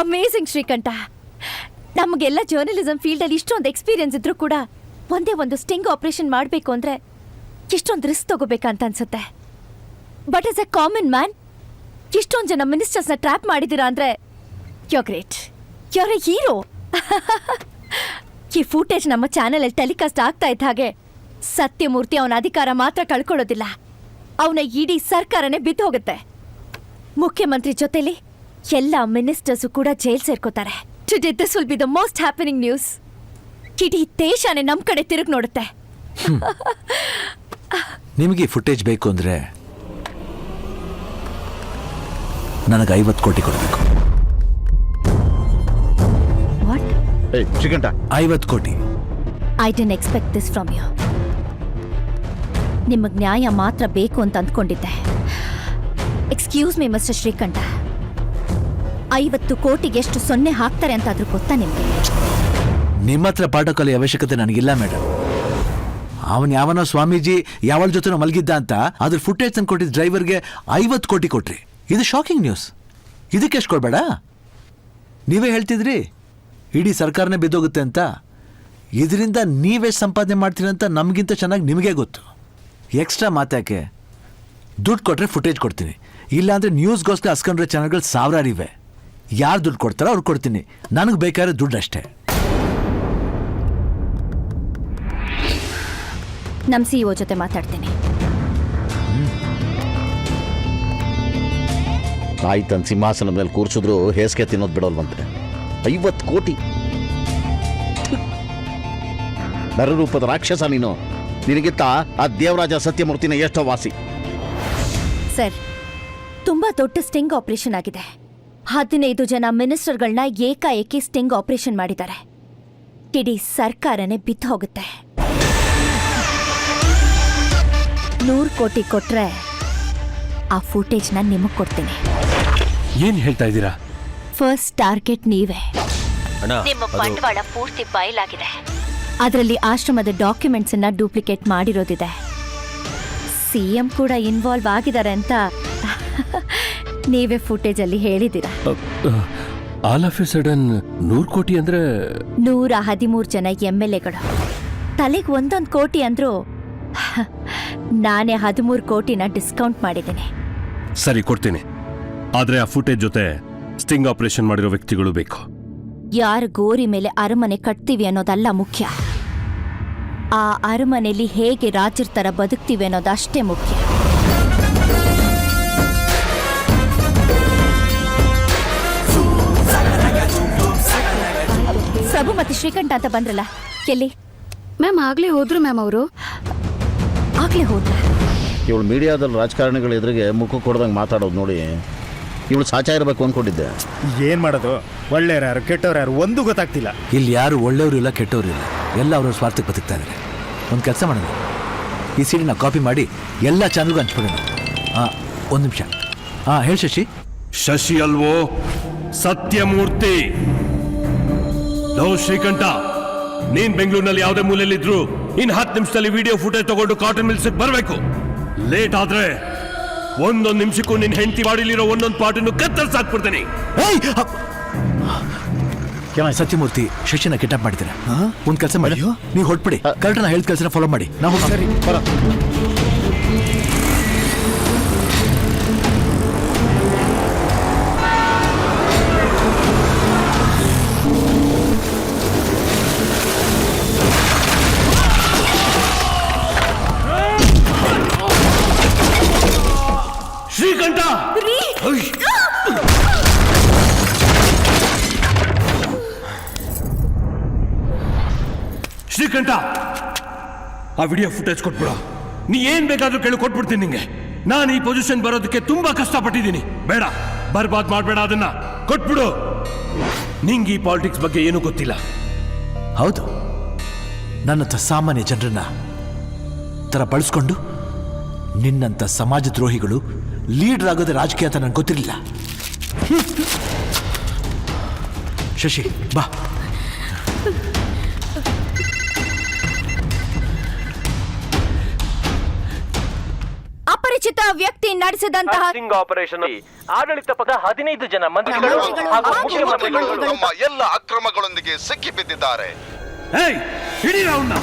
Amazing Srikantha. ನಮಗೆಲ್ಲ ಜರ್ನಲಿಸಂ ಫೀಲ್ಡಲ್ಲಿ ಇಷ್ಟೊಂದು ಎಕ್ಸ್ಪೀರಿಯನ್ಸ್ ಇದ್ರೂ ಕೂಡ ಒಂದೇ ಒಂದು ಸ್ಟಿಂಗ್ ಆಪರೇಷನ್ ಮಾಡಬೇಕು ಅಂದ್ರೆ ಇಷ್ಟೊಂದು ರಿಸ್ಕ್ ತಗೋಬೇಕಂತ ಅನ್ಸುತ್ತೆ. But as a common man ಇಷ್ಟೊಂದು ಜನ ಮಿನಿಸ್ಟರ್ಸ್ನ ಟ್ರ್ಯಾಪ್ ಮಾಡಿದ್ದೀರಾ ಅಂದ್ರೆ you great, you are a hero. ಈ ಫೂಟೇಜ್ ನಮ್ಮ ಚಾನೆಲ್ ಟೆಲಿಕಾಸ್ಟ್ ಆಗ್ತಾ ಇದ್ದ ಹಾಗೆ ಸತ್ಯಮೂರ್ತಿ ಅವನ ಅಧಿಕಾರ ಮಾತ್ರ ಕಳ್ಕೊಳ್ಳೋದಿಲ್ಲ, ಅವನ ಇಡೀ ಸರ್ಕಾರನೇ ಬಿದ್ದು ಹೋಗುತ್ತೆ. ಮುಖ್ಯಮಂತ್ರಿ ಜೊತೆಲಿ ಎಲ್ಲ ಮಿನಿಸ್ಟರ್ಸು ಕೂಡ ಜೈಲ್ ಸೇರ್ಕೋತಾರೆ. Today this will be the most happening news. ಇಡೀ ದೇಶನೇ ನಮ್ ಕಡೆ ತಿರುಗಿ ನೋಡುತ್ತೆ. ನಿಮಗೆ ಫುಟೇಜ್ ಬೇಕು ಅಂದ್ರೆ ನನಗೆ 50 ಕೋಟಿ ಕೊಡಬೇಕು. ವಾಟ್? ಶ್ರೀಕಂಠ, 50 ಕೋಟಿ. I didn't expect this from you. ನಿಮಗೆ ನ್ಯಾಯ ಮಾತ್ರ ಬೇಕು ಅಂತ ಅಂದ್ಕೊಂಡಿದ್ದೆ. ಎಕ್ಸ್ಕ್ಯೂಸ್ ಮೀ ಮಿಸ್ಟರ್ ಶ್ರೀಕಂಠ, 50 ಕೋಟಿಗೆ ಎಷ್ಟು ಸೊನ್ನೆ ಹಾಕ್ತಾರೆ ಅಂತ ಆದ್ರೂ ಗೊತ್ತಾ ನಿಮಗೆ? ನಿಮ್ಮ ಹತ್ರ ಪಾಠ ಕಲಿಯೋ ಅವಶ್ಯಕತೆ ನನಗಿಲ್ಲ ಮೇಡಮ್. ಅವನ್ ಯಾವನೋ ಸ್ವಾಮೀಜಿ ಯಾವಳ ಜೊತೆ ಮಲಗಿದ್ದ ಅಂತ ಅದ್ರ ಫುಟೇಜ್ ತಂದು ಕೊಟ್ಟಿದ್ದ ಡ್ರೈವರ್ಗೆ 50 ಕೋಟಿ ಕೊಟ್ರಿ. ಇದು ಶಾಕಿಂಗ್ ನ್ಯೂಸ್. ಇದಕ್ಕೆ ಎಷ್ಟು ಕೊಡ್ಬೇಡ? ನೀವೇ ಹೇಳ್ತಿದ್ರಿ ಇಡೀ ಸರ್ಕಾರನೇ ಬಿದ್ದೋಗುತ್ತೆ ಅಂತ. ಇದರಿಂದ ನೀವೆಷ್ಟು ಸಂಪಾದನೆ ಮಾಡ್ತೀರಿ ಅಂತ ನಮಗಿಂತ ಚೆನ್ನಾಗಿ ನಿಮಗೆ ಗೊತ್ತು. ಎಕ್ಸ್ಟ್ರಾ ಮಾತಾಕೆ? ದುಡ್ಡು ಕೊಟ್ಟರೆ ಫುಟೇಜ್ ಕೊಡ್ತೀನಿ, ಇಲ್ಲಾಂದರೆ ನ್ಯೂಸ್ಗೋಸ್ಕರ ಹಸ್ಕೊಂಡ್ರೆ ಚಾನಲ್ಗಳು ಸಾವಿರಾರು ಇವೆ. ಯಾರು ದುಡ್ಡು ಕೊಡ್ತಾರೋ ಅವ್ರು ಕೊಡ್ತೀನಿ. ನನಗೆ ಬೇಕಾದ್ರೆ ದುಡ್ಡು ಅಷ್ಟೇ. ನಮ್ಮ CEO ಜೊತೆ ಮಾತಾಡ್ತೀನಿ. ತಾಯಿ ತನ್ನ ಸಿಂಹಾಸನದ ಮೇಲೆ ಕೂರಿಸಿದ್ರು ಹೇಸಿಗೆ ತಿನ್ನೋದು ಬಿಡೋಲ್ವಂತೆ. 50 ಕೋಟಿ. ನರರೂಪದ ರಾಕ್ಷಸ ನೀನು. ನಿನಗಿತ್ತ ಆ ದೇವರಾಜ ಸತ್ಯಮೂರ್ತಿನ ಎಷ್ಟೋ ವಾಸಿ. ಸರ್, ತುಂಬಾ ದೊಡ್ಡ ಸ್ಟಿಂಗ್ ಆಪರೇಷನ್ ಆಗಿದೆ. 15 ಜನ ಮಿನಿಸ್ಟರ್ಗಳನ್ನ ಏಕಾಏಕಿ ಸ್ಟಿಂಗ್ ಆಪರೇಷನ್ ಮಾಡಿದ್ದಾರೆ. ಇಡೀ ಸರ್ಕಾರನೇ ಬಿದ್ದು ಹೋಗುತ್ತೆ. 100 ಕೋಟಿ ಕೊಟ್ರೆ ಆ ಫುಟೇಜ್ನ ನಿಮಗೆ ಕೊಡ್ತೀನಿ. ಏನ್ ಹೇಳ್ತಾ ಇದ್ದೀರಾ? ಫಸ್ಟ್ ಟಾರ್ಗೆಟ್ ನೀವೇ. ನಿಮ್ಮ ಬಂಡವಾಳ ಪೂರ್ತಿ ಬಯಲಾಗಿದೆ. ಅದರಲ್ಲಿ ಆಶ್ರಮದ ಡಾಕ್ಯುಮೆಂಟ್ಸ್ ಅನ್ನ ಡೂಪ್ಲಿಕೇಟ್ ಮಾಡಿರೋದಿದೆ. CM ಕೂಡ ಇನ್ವಾಲ್ವ್ ಆಗಿದ್ದಾರೆ ಅಂತ ನೀವೇ ಫುಟೇಜ್ ಅಲ್ಲಿ ಹೇಳಿದ್ದೀರಾ. ಆಲ್ ಆಫ್ ಎ ಸಡನ್ 100 ಕೋಟಿ ಅಂದ್ರೆ 113 ಜನ MLAಗಳು. ತಲೆಗೆ 1 ಕೋಟಿ ಅಂದ್ರು ನಾನೇ 13 ಕೋಟಿನ ಡಿಸ್ಕೌಂಟ್ ಮಾಡಿದ್ದೀನಿ. ಸರಿ, ಕೊಡ್ತೀನಿ. ಆದ್ರೆ ಆ ಫುಟೇಜ್ ಜೊತೆ ಸ್ಟಿಂಗ್ ಆಪರೇಷನ್ ಮಾಡಿರೋ ವ್ಯಕ್ತಿಗಳು ಬೇಕು. ಯಾರು ಗೋರಿ ಮೇಲೆ ಅರಮನೆ ಕಟ್ತೀವಿ ಅನ್ನೋದಲ್ಲ ಮುಖ್ಯ, ಆ ಅರಮನೆಯಲ್ಲಿ ಹೇಗೆ ರಾಜರ ತರ ಬದುಕ್ತೀವಿ ಅನ್ನೋದು ಅಷ್ಟೇ ಮುಖ್ಯ. ಪ್ರಭು ಮತ್ತೆ ಶ್ರೀಕಂಠ ಅಂತ ಬಂದ್ರಲ್ಲ, ಎಲ್ಲಿ? ಮ್ಯಾಮ್ ಆಗ್ಲೇ ಹೋದ್ರು ಮ್ಯಾಮ್. ಅವರು ಆಗ್ಲೇ ಹೋದ್ರ? ಇವಳು ಮೀಡಿಯಾದಲ್ಲಿ ರಾಜಕಾರಣಿಗಳ ಎದುರಿಗೆ ಮುಖ ಕೊಡ್ದಂಗೆ ಮಾತಾಡೋದು ನೋಡಿ ಇವಳು ಸಾಚಾ ಇರಬೇಕು ಅಂದ್ಕೊಂಡಿದ್ದೆ. ಏನ್ ಮಾಡೋದು? ಒಳ್ಳೆಯವ್ರು ಯಾರು ಕೆಟ್ಟವ್ರು ಯಾರು ಒಂದು ಗೊತ್ತಾಗ್ತಿಲ್ಲ. ಇಲ್ಲಿ ಯಾರು ಒಳ್ಳೆಯವರು ಇಲ್ಲ, ಕೆಟ್ಟವರು ಇಲ್ಲ, ಎಲ್ಲ ಅವ್ರ ಸ್ವಾರ್ಥಕ್ಕೆ ಬದುಕ್ತಾ ಇದ್ದಾರೆ. ಒಂದು ಕೆಲಸ ಮಾಡೋಣ, ಈ ಸೀಡಿನ ಕಾಪಿ ಮಾಡಿ ಎಲ್ಲ ಚಾನಲ್ಗೂ ಹಂಚ್ಬಿಡೋಣ. ಒಂದು ನಿಮಿಷ. ಹೇಳಿ ಶಶಿ. ಶಶಿ ಅಲ್ವೋ, ಸತ್ಯಮೂರ್ತಿ. ಲೋ ಶ್ರೀಕಂಠ, ನೀನ್ ಬೆಂಗಳೂರಿನಲ್ಲಿ ಯಾವುದೇ ಮೂಲೆಯಲ್ಲಿದ್ರು ಇನ್ 10 ನಿಮಿಷದಲ್ಲಿ ವಿಡಿಯೋ ಫುಟೇಜ್ ತಗೊಂಡು ಕಾಟನ್ ಮಿಲ್ಸ್ ಬರಬೇಕು. ಲೇಟ್ ಆದ್ರೆ 1 ನಿಮಿಷಕ್ಕೂ ನಿನ್ ಹೆಂಡತಿ ಬಾಡಿಲಿರೋ 1 ಪಾಟನ್ನು ಕತ್ತರಿಸಾಕ್ಬಿಡ್ತೀನಿ. ಸತ್ಯಮೂರ್ತಿ ಶಶಿನ ಕಿಡ್ನಾಪ್ ಮಾಡಿದ್ದಾರೆ. ಒಂದು ಕೆಲಸ ಮಾಡಿ, ನೀವು ಹೊಟ್ಬಿಡಿ, ಕರೆಕ್ಟ್ ನಾ ಹೇಳಿದ ಕೆಲಸನ ಫಾಲೋ ಮಾಡಿ. ನಾವು ಸರಿ ಬರ. ಶ್ರೀಕಂಠ, ಶ್ರೀಕಂಠ, ಆ ವಿಡಿಯೋ ಫುಟೇಜ್ ಕೊಟ್ಬಿಡ. ನೀ ಏನ್ ಬೇಕಾದ್ರೂ ಕೇಳಿ ಕೊಟ್ಬಿಡ್ತೀನಿ ನಿಂಗೆ. ನಾನು ಈ ಪೊಸಿಷನ್ ಬರೋದಕ್ಕೆ ತುಂಬಾ ಕಷ್ಟಪಟ್ಟಿದ್ದೀನಿ. ಬೇಡ, ಬರ್ಬಾದ್ ಮಾಡಬೇಡ ಅದನ್ನ. ಕೊಟ್ಬಿಡು. ನಿಂಗೆ ಈ ಪಾಲಿಟಿಕ್ಸ್ ಬಗ್ಗೆ ಏನೂ ಗೊತ್ತಿಲ್ಲ. ಹೌದು, ನನ್ನಂಥ ಸಾಮಾನ್ಯ ಜನರನ್ನ ತರ ಬಳಸ್ಕೊಂಡು ನಿನ್ನಂಥ ಸಮಾಜ ದ್ರೋಹಿಗಳು ಲೀಡರ್ ಆಗೋದೇ ರಾಜಕೀಯ ಅಂತ ನನಗೆ ಗೊತ್ತಿರಲಿಲ್ಲ. ಶಶಿ ಬಾ. ಅಪರಿಚಿತ ವ್ಯಕ್ತಿ ನಡೆಸಿದಂತಹ ಆಪರೇಷನ್ ಆಡಳಿತ ಪಕ್ಷದ 15 ಜನ ಮಂತ್ರಿಗಳು ಹಾಗೂ ಮುಖ್ಯಮಂತ್ರಿಗಳು ನಮ್ಮ ಎಲ್ಲ ಅಕ್ರಮಗಳೊಂದಿಗೆ ಸಿಕ್ಕಿಬಿದ್ದಿದ್ದಾರೆ. ಏಯ್, ಹಿಡೀರ ಅವ್ನ.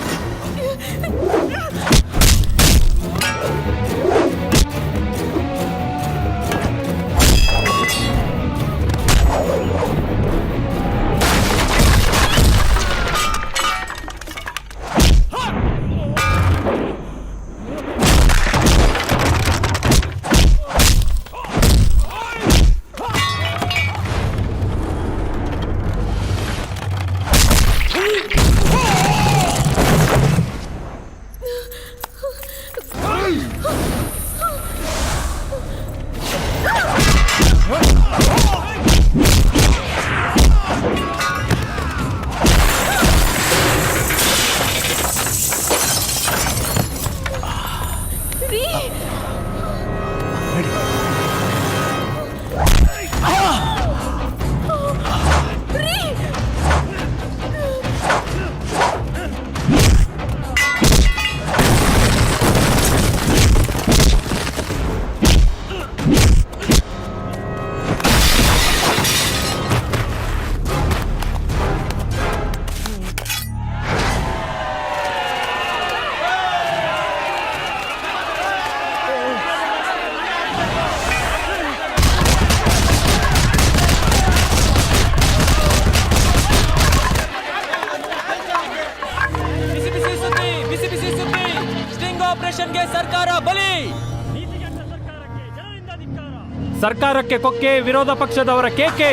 ಸರ್ಕಾರಕ್ಕೆ ಕೊಕ್ಕೆ, ವಿರೋಧ ಪಕ್ಷದವರ ಕೇಕೆ.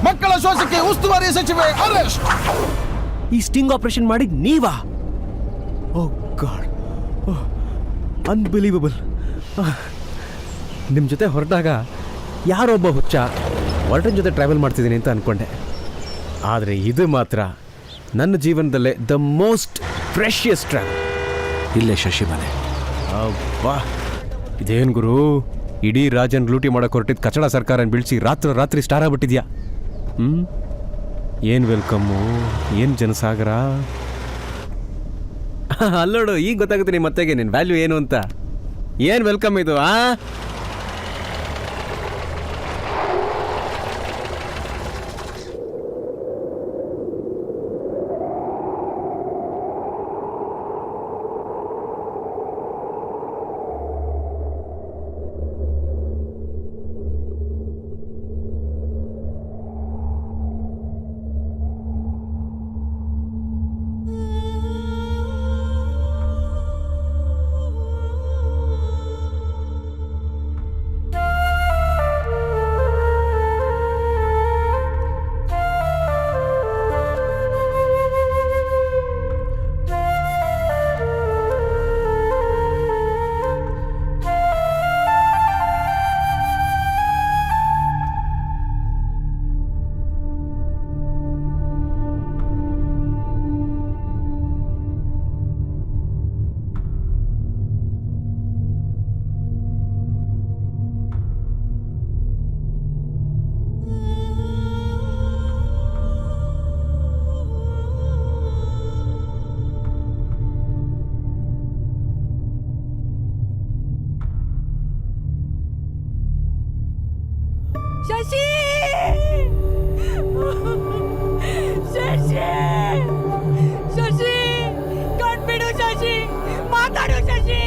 ಮಕ್ಕಳ ಶೋಷಕ್ಕೆ ಉಸ್ತುವಾರಿ ಸಚಿವೆ ಅರೆಸ್ಟ್. ಈ ಸ್ಟಿಂಗ್ ಆಪರೇಷನ್ ಮಾಡಿದ್ ನೀವಾ? ಓ ಗಾಡ್, ಅನ್ಬಿಲೀವಬಲ್. ನಿಮ್ಮ ಜೊತೆ ಹೊರಟಾಗ ಯಾರೊಬ್ಬ ಹುಚ್ಚ ವರ್ಟನ್ ಜೊತೆ ಟ್ರಾವೆಲ್ ಮಾಡ್ತಿದ್ದೀನಿ ಅಂತ ಅನ್ಕೊಂಡೆ. ಆದರೆ ಇದು ಮಾತ್ರ ನನ್ನ ಜೀವನದಲ್ಲೇ ದ ಮೋಸ್ಟ್ ಪ್ರೆಷಿಯಸ್ ಟ್ರಾವೆಲ್. ಇಲ್ಲೇ ಶಶಿ ಮನೆ. ಅಬ್ಬಾ, ಇದೇನು ಗುರು, ಇಡೀ ರಾಜನ್ ಲೂಟಿ ಮಾಡೋಕೆ ಹೊರಟಿದ್ದು ಕಚಡ ಸರ್ಕಾರನ ಬೀಳಿಸಿ ರಾತ್ರಿ ಸ್ಟಾರ್ ಆಗ್ಬಿಟ್ಟಿದ್ಯಾ? ಏನು ವೆಲ್ಕಮ್ಮು, ಏನು ಜನಸಾಗರ. ಅಲ್ಲೋಡು, ಈಗ ಗೊತ್ತಾಗುತ್ತೆ ನಿಮ್ಮ ಮತ್ತೆಗೆ ನಿನ್ನ ವ್ಯಾಲ್ಯೂ ಏನು ಅಂತ. ಏನು ವೆಲ್ಕಮ್ ಇದು? ಶಶಿ, ಶಶಿ, ಶಶಿ, ಕಣ್ಬಿಡು ಶಶಿ, ಮಾತಾಡು ಶಶಿ.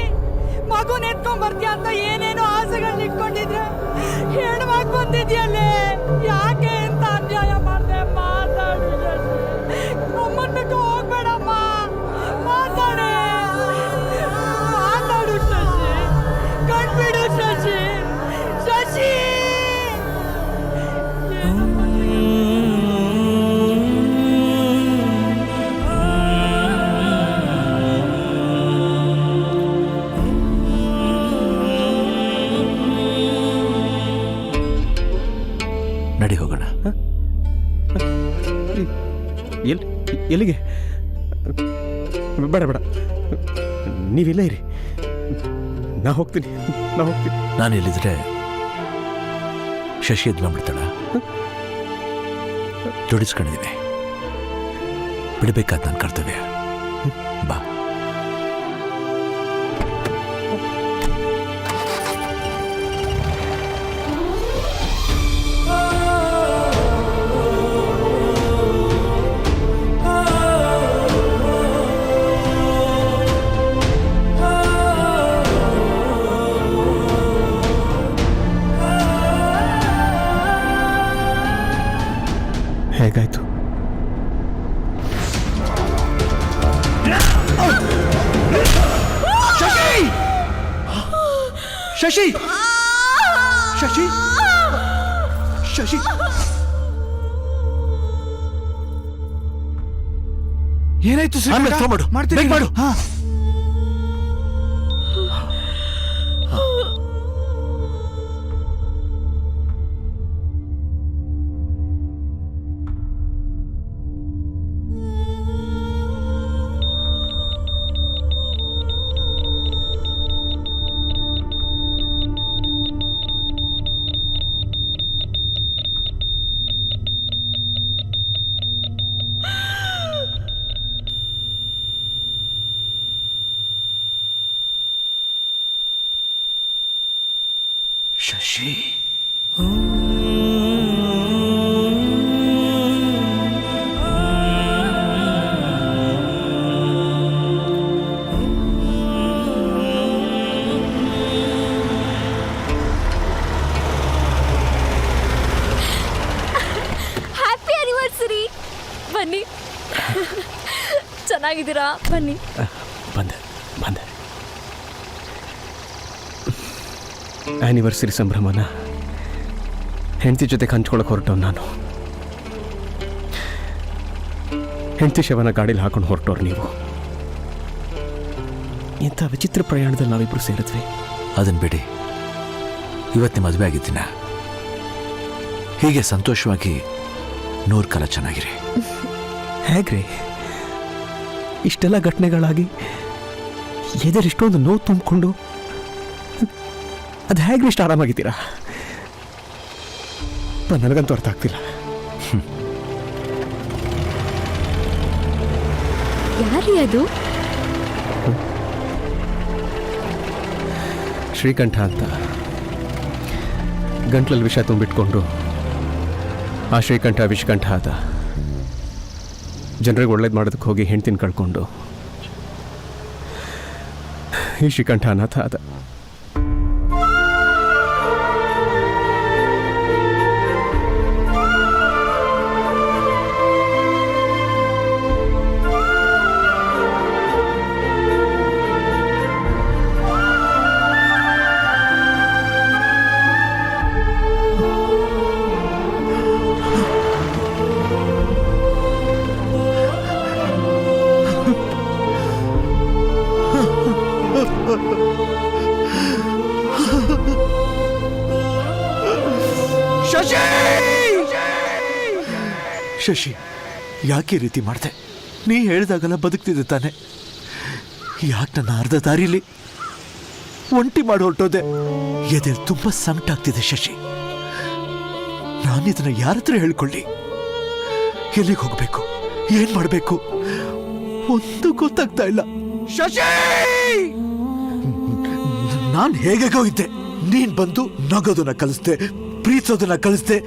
ಮಗುನ ಎತ್ಕೊಂಡ್ ಬರ್ತೀಯ ಅಂತ ಏನೇನೋ ಆಸೆಗಳನ್ನ ಇಟ್ಕೊಂಡಿದ್ರೆ ಹೆಣ್ಮಾಗ್ ಬಂದಿದ್ಯಲ್ಲೇ, ಯಾಕೆ ಅಂತ ಅನ್ಯಾಯ ಮಾಡ್ದೆ? ಮಾತಾಡು ಶಶಿ, ಅಮ್ಮನ್ ಬಿಟ್ಟು ಹೋಗ್ಬೇಡಮ್ಮ, ಮಾತಾಡೆ, ಮಾತಾಡು ಶಶಿ, ಕಣ್ಬಿಡು ಶಶಿ, ಶಶಿ. ಎಲ್ಲಿಗೆ? ಬೇಡ ಬೇಡ, ನೀವಿಲ್ಲೇ ಇರಿ, ನಾ ಹೋಗ್ತೀನಿ. ನಾನು ಎಲ್ಲಿದ್ರೆ ಶಶಿ ಎದ್ಕೊಂಡ್ಬಿಡ್ತಾಳ. ದುಡಿಸ್ಕೊಂಡಿದ್ದೀನಿ, ಬಿಡಬೇಕಾದ ನನ್ನ ಕರ್ತವ್ಯ. ಬಾ. ಹೇಗಾಯ್ತು? ಶಶಿ, ಶಶಿ, ಶಶಿ, ಏನಾಯ್ತು? ಮಾಡ್ತೀನಿ, ಮಾಡು. Shashi, happy anniversary. ಬನ್ನಿ. ಚೆನ್ನಾಗಿದ್ದೀರಾ? ಬನ್ನಿ. ಬಂದೆ. ಆ್ಯನಿವರ್ಸರಿ ಸಂಭ್ರಮನ ಹೆಂಡತಿ ಜೊತೆ ಹಂಚ್ಕೊಳಕ್ಕೆ ಹೊರಟವ್ ನಾನು. ಹೆಂಡತಿ ಶವನ ಗಾಡೀಲಿ ಹಾಕೊಂಡು ಹೊರಟವ್ರು ನೀವು. ಇಂಥ ವಿಚಿತ್ರ ಪ್ರಯಾಣದಲ್ಲಿ ನಾವಿಬ್ರು ಸೇರಿದ್ವಿ. ಅದನ್ನ ಬಿಡಿ, ಇವತ್ತೇ ಮದುವೆ ಆಗಿದ್ದೀನ. ಹೀಗೆ ಸಂತೋಷವಾಗಿ 100 ಕಾಲ ಚೆನ್ನಾಗಿರಿ. ಹೇಗ್ರಿ ಇಷ್ಟೆಲ್ಲ ಘಟನೆಗಳಾಗಿ ಎದರಿಷ್ಟೊಂದು ನೋವು ತುಂಬಿಕೊಂಡು ಅದು ಹೇಗ್ರಿ ಇಷ್ಟು ಆರಾಮಾಗಿದ್ದೀರಾ? ನನಗಂತೂ ಅರ್ಥ ಆಗ್ತಿಲ್ಲ. ಯಾರೀ ಅದು? ಶ್ರೀಕಂಠ ಅಂತ. ಗಂಟ್ಲಲ್ಲಿ ವಿಷ ತುಂಬಿಟ್ಕೊಂಡು ಆ ಶ್ರೀಕಂಠ ವಿಷಕಂಠ ಆದ. ಜನರಿಗೆ ಒಳ್ಳೇದು ಮಾಡೋದಕ್ಕೆ ಹೋಗಿ ಹೆಂಡ್ತಿನ ಕಳ್ಕೊಂಡು ಈ ಶ್ರೀಕಂಠ ಅನಾಥ ಆದ. ಶಶಿ, ಯಾಕೆ ರೀತಿ ಮಾಡ್ದೆ? ನೀ ಹೇಳಿದಾಗೆಲ್ಲ ಬದುಕ್ತಿದ್ದೆ ತಾನೆ. ಯಾಕೆ ನನ್ನ ಅರ್ಧ ದಾರಿಲಿ ಒಂಟಿ ಮಾಡಿ ಹೊರಟೋದೆ? ಎದೆ ತುಂಬ ಸಂಕಟ ಆಗ್ತಿದೆ ಶಶಿ. ನಾನಿದನ್ನ ಯಾರ ಹತ್ರ ಹೇಳ್ಕೊಳ್ಳಿ? ಎಲ್ಲಿಗೆ ಹೋಗ್ಬೇಕು? ಏನ್ ಮಾಡ್ಬೇಕು? ಒಂದು ಗೊತ್ತಾಗ್ತಾ ಇಲ್ಲ ಶಶಿ. ನಾನು ಹೇಗೋ ಇದ್ದೆ, ನೀನ್ ಬಂದು ನಗೋದನ್ನ ಕಲಿಸ್ದೆ, ಪ್ರೀತಿಸೋದನ್ನ ಕಲಿಸ್ದೆ,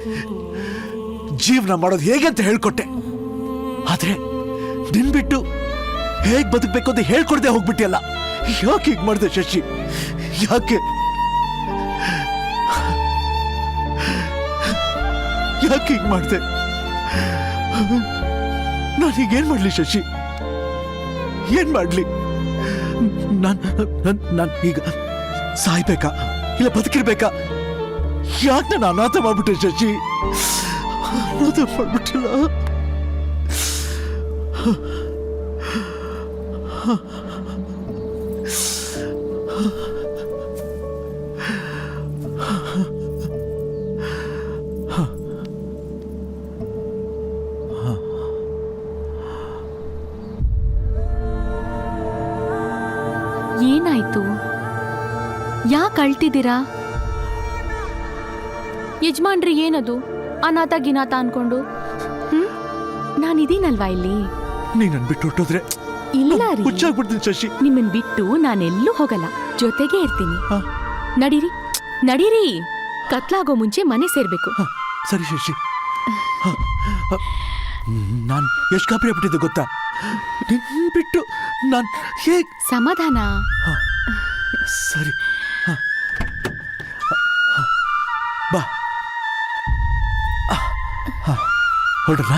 ಜೀವನ ಮಾಡೋದು ಹೇಗೆ ಅಂತ ಹೇಳ್ಕೊಟ್ಟೆ. ಆದ್ರೆ ನಿನ್ ಬಿಟ್ಟು ಹೇಗ್ ಬದುಕಬೇಕು ಅಂತ ಹೇಳ್ಕೊಡ್ದೆ ಹೋಗ್ಬಿಟ್ಟಿಯಲ್ಲ. ಯಾಕೆ ಹೀಗ್ ಮಾಡಿದೆ ಶಶಿ? ಯಾಕೆ ಹೀಗ್ ಮಾಡಿದೆ? ನಾನೀಗೇನ್ ಮಾಡ್ಲಿ ಶಶಿ? ಏನ್ ಮಾಡ್ಲಿ? ನಾನ್ ಈಗ ಸಾಯ್ಬೇಕಾ ಇಲ್ಲ ಬದುಕಿರ್ಬೇಕಾ? ಯಾಕೆ ನಾನು ಅನಾಥ ಮಾಡ್ಬಿಟ್ಟೆ ಶಶಿ? ಅನಾಥ ಮಾಡ್ಬಿಟ್ಟಿಲ್ಲ. ಏನಾಯ್ತು? ಯಾಕೆ ಅಳ್ತಿದ್ದೀರಾ? ಯಜಮಾನ್ರಿ ಏನದು ಅನಾಥ ಗಿನಾಥ ಅನ್ಕೊಂಡು? ನಾನಿದೀನಲ್ವಾ ಇಲ್ಲಿ? ನೀನ್ ನನ್ ಬಿಟ್ಟು ಹೊಟ್ಟೋದ್ರೆ ಇಲ್ಲ ರೀ, ಹುಚ್ಚಾಗ್ಬಿಡ್ತೀನಿ ಶಶಿ. ನಿಮ್ಮನ್ ಬಿಟ್ಟು ನಾನೆಲ್ಲೂ ಹೋಗಲ್ಲ, ಜೊತೆಗೆ ಇರ್ತೀನಿ. ನಡೀರಿ ನಡೀರಿ, ಕತ್ಲಾಗೋ ಮುಂಚೆ ಮನೆ ಸೇರ್ಬೇಕು. ಸರಿ ಶಶಿ. ನಾನ್ ಎಷ್ಟು ಗಾಬರಿ ಆಗ್ಬಿಟ್ಟಿದ್ದೆ ಗೊತ್ತಾ? ನಿನ್ ಬಿಟ್ಟು ನಾನ್ ಹೇಗ್? ಸಮಾಧಾನ. ಸರಿ ಬಾ ಹೊರಡ್ರ?